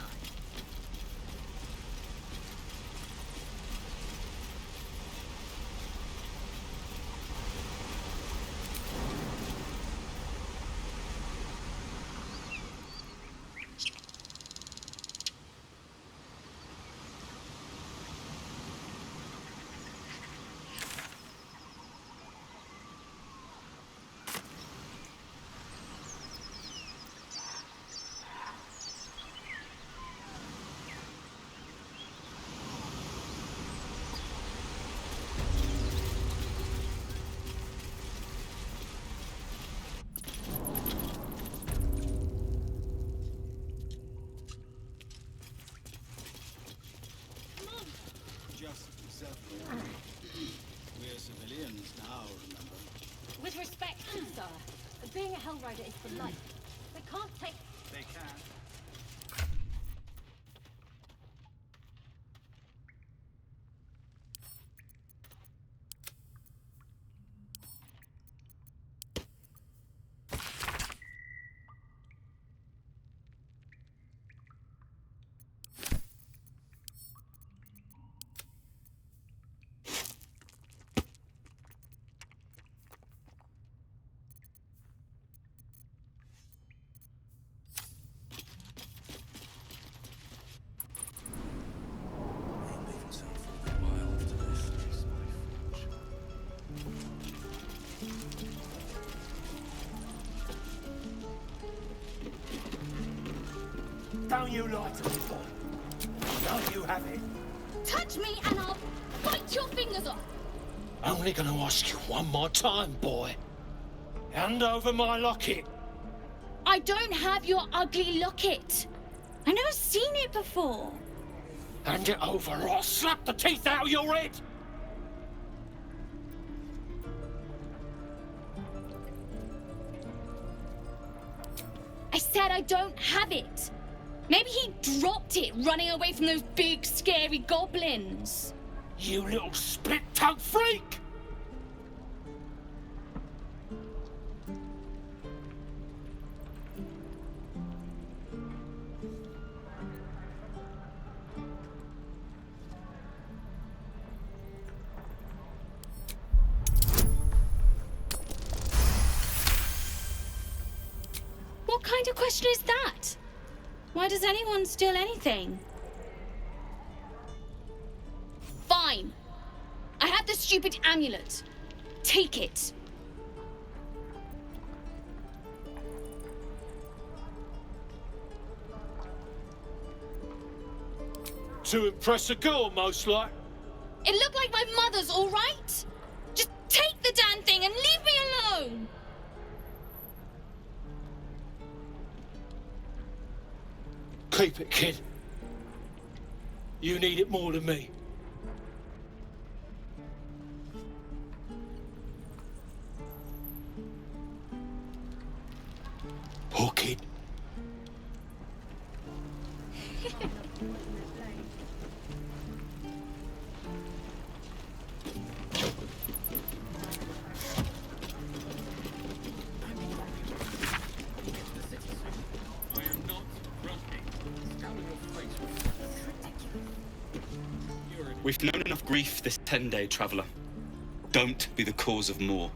being a Hell Rider is for life. They can't take... They can. Don't you lie to me, boy. No, you have it. Touch me and I'll bite your fingers off. Only gonna ask you one more time, boy. Hand over my locket. I don't have your ugly locket. I've never seen it before. Hand it over or I'll slap the teeth out of your head. I said I don't have it. Maybe he dropped it running away from those big, scary goblins. You little split-tongued freak! What kind of question is that? Why does anyone steal anything? Fine. I have the stupid amulet. Take it. To impress a girl, most like. It looked like my mother's, all right? Just take the damn thing and leave me alone. Keep it, kid. You need it more than me. Poor kid. We've known enough grief this 10-day traveller. Don't be the cause of more.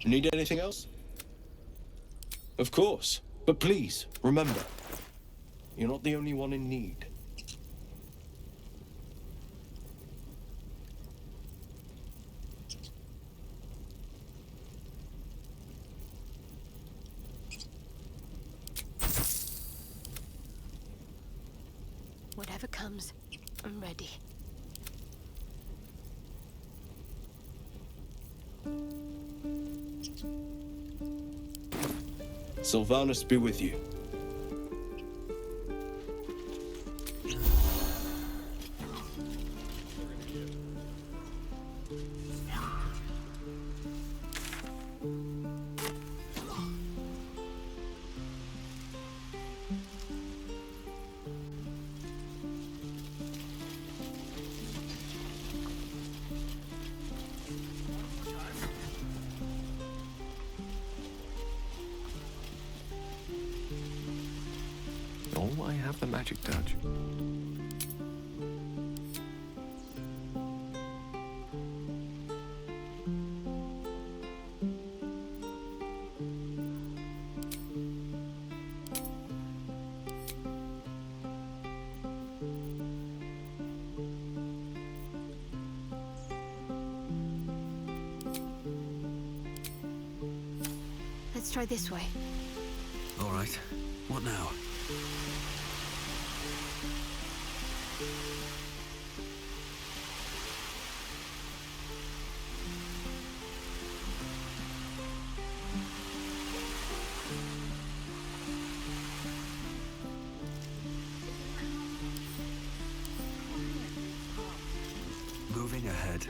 Need anything else? Of course. But please, remember, you're not the only one in need. Whatever comes, I'm ready. Sylvanus be with you. Oh, I have the magic touch. Let's try this way. All right. What now? Moving ahead.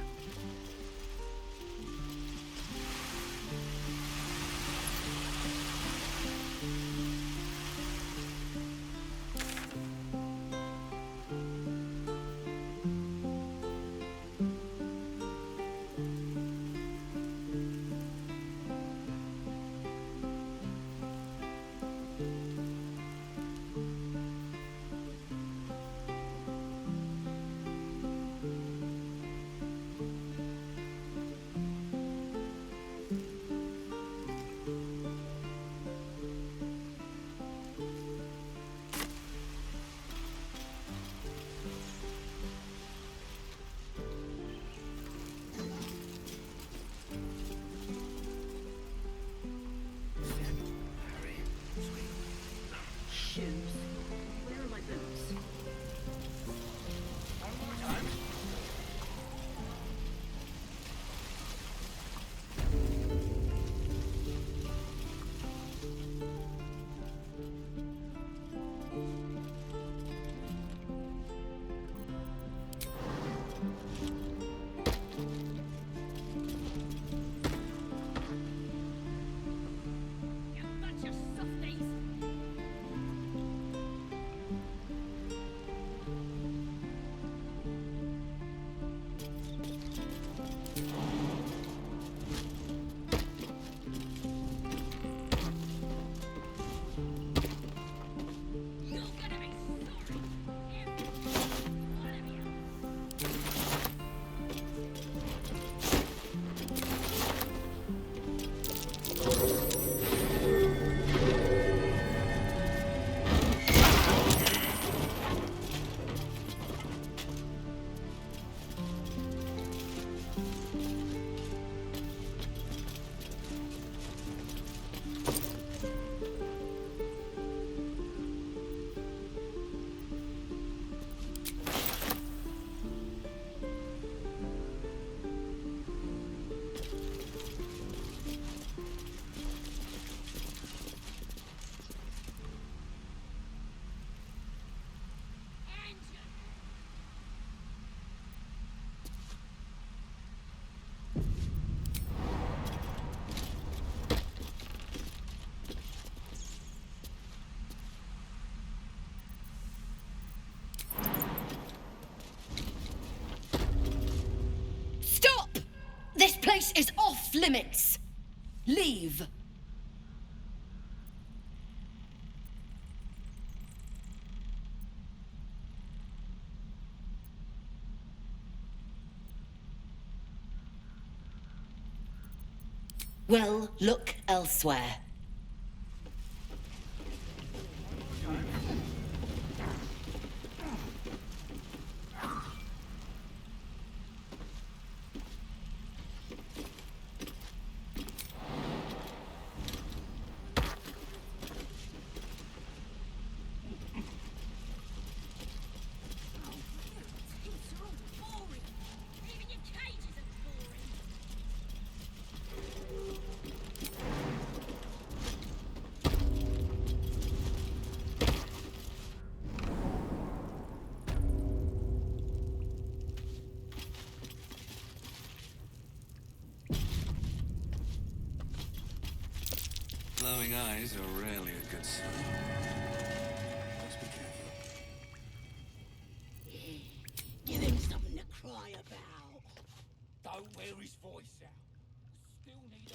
This place is off limits. Leave. Well, look elsewhere. Glowing eyes are rarely a good sign. Let's be careful. Give him something to cry about. Don't wear his voice out. Still need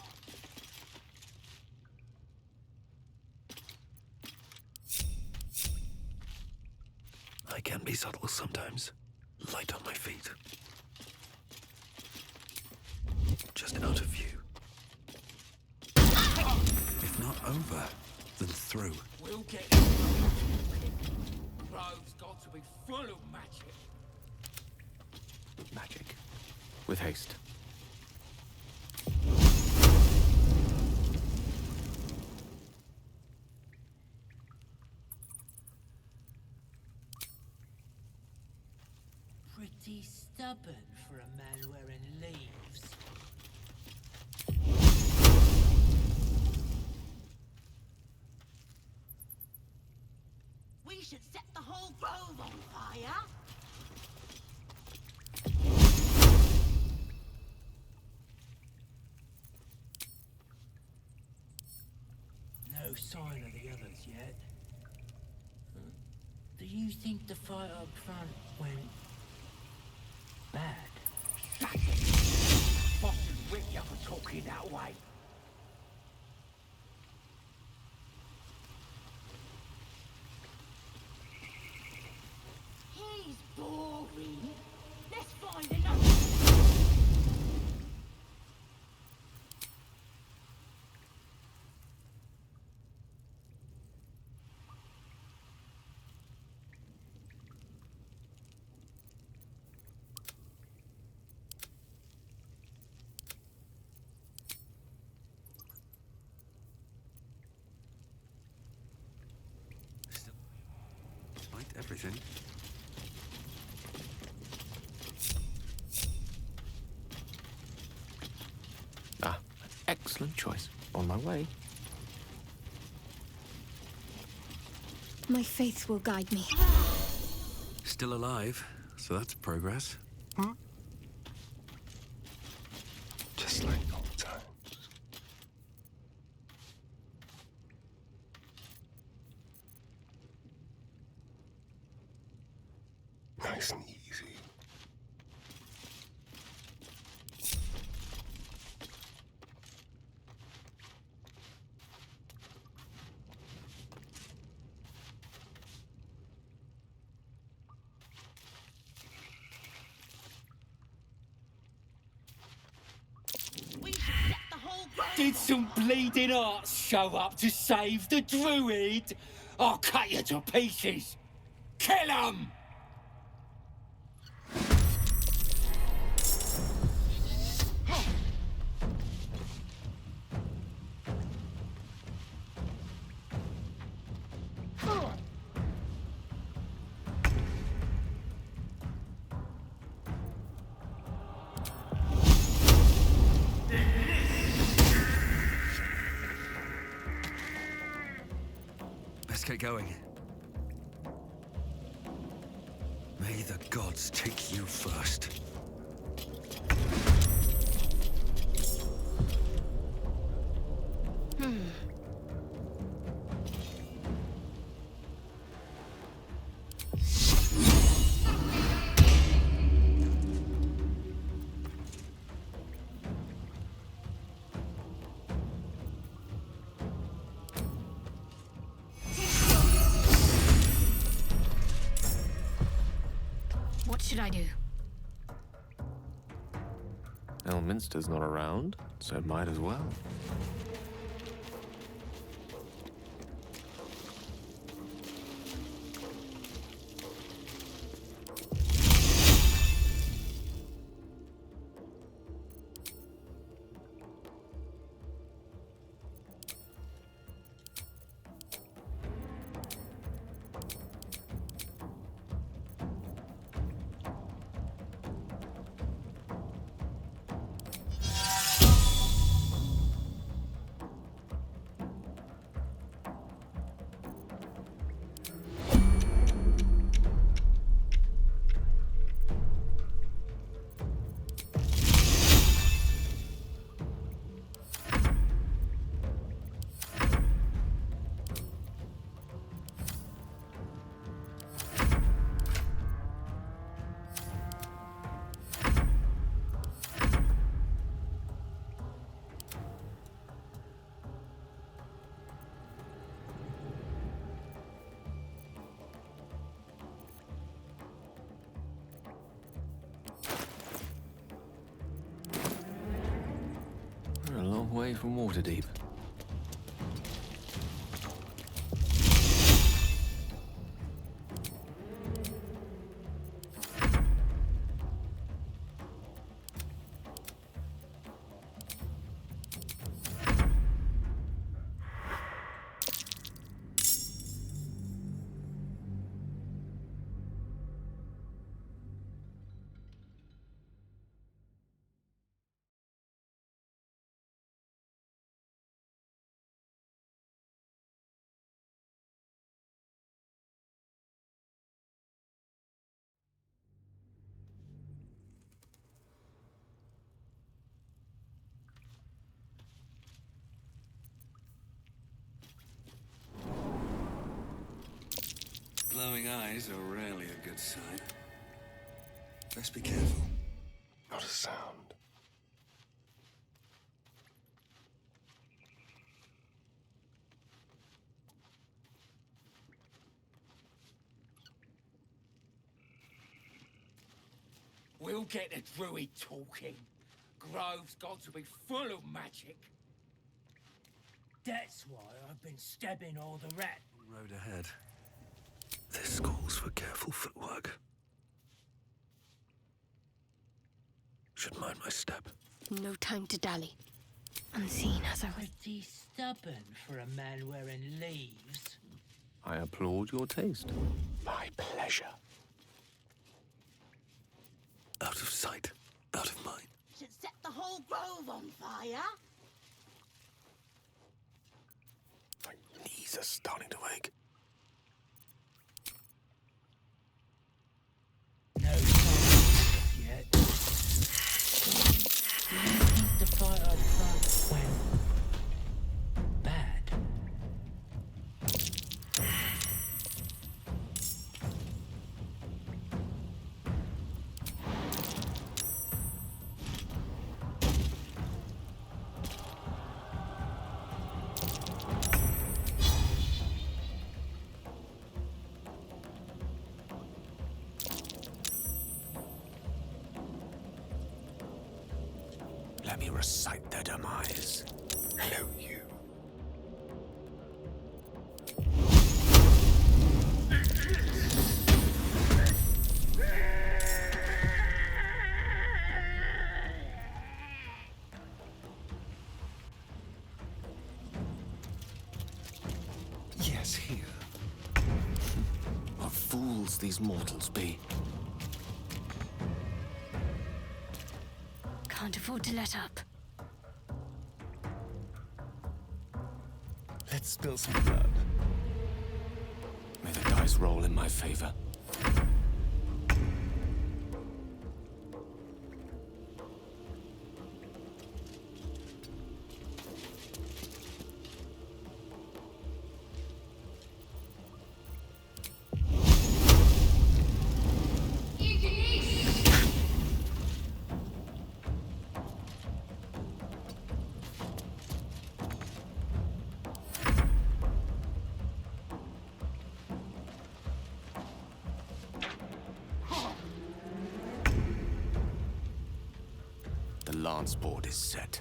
I can be subtle sometimes. Light on my feet. Just out of view. If not over, then through. We'll get it. Grove's got to be full of magic. Magic. With haste. Pretty stubborn for a man wearing leaves. We should set the whole grove on fire. No sign of the others yet. Do you think the fight up front went bad? Boss is with you for talking that way. He's boring. Let's find another. Despite everything. Ah, excellent choice. On my way. My faith will guide me. Still alive, so that's progress. Just like old times. Nice and easy. Did some bleeding arts show up to save the druid? I'll cut you to pieces. Kill 'em! Let's get going. May the gods take you first. What should I do? Elminster's not around. so might as well. We're a long way from Waterdeep. Glowing eyes are rarely a good sign. Best be careful. Not a sound. We'll get the druid talking. Grove's got to be full of magic. That's why I've been stabbing all the rat. Road ahead. This calls for careful footwork. Should mind my step. No time to dally. Unseen as I was. Pretty stubborn for a man wearing leaves. I applaud your taste. My pleasure. Out of sight, out of mind. Should set the whole grove on fire. My knees are starting to ache. No sign yet. Do you think the fight up front went bad? Let me recite their demise. Hello, you. Yes, here. What fools these mortals be. Can't afford to let up. Let's spill some blood. May the dice roll in my favor. The lance board is set.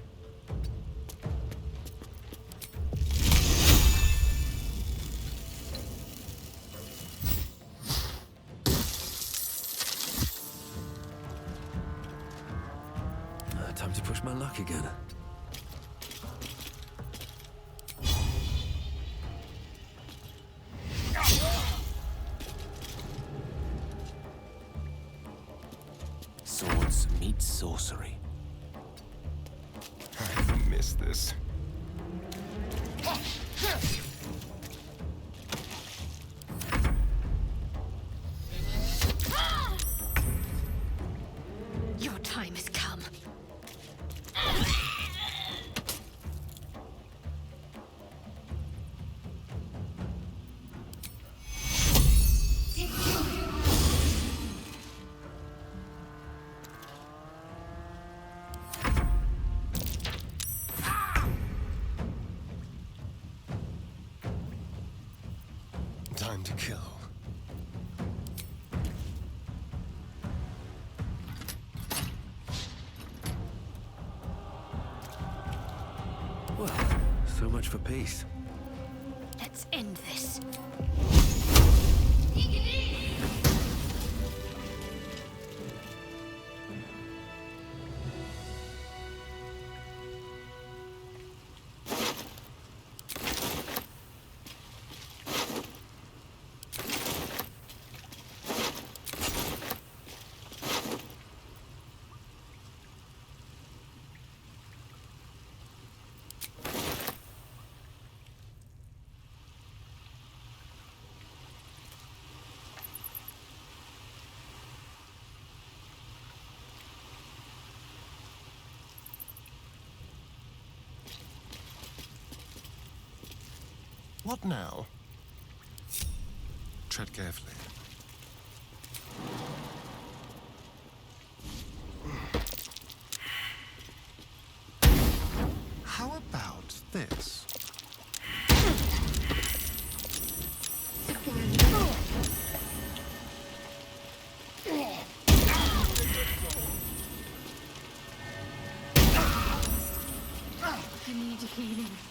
Time to push my luck again. Swords meet sorcery. I miss this. Your time has come. Time to kill. Well, so much for peace. Let's end this. What now? Tread carefully. How about this? I need healing.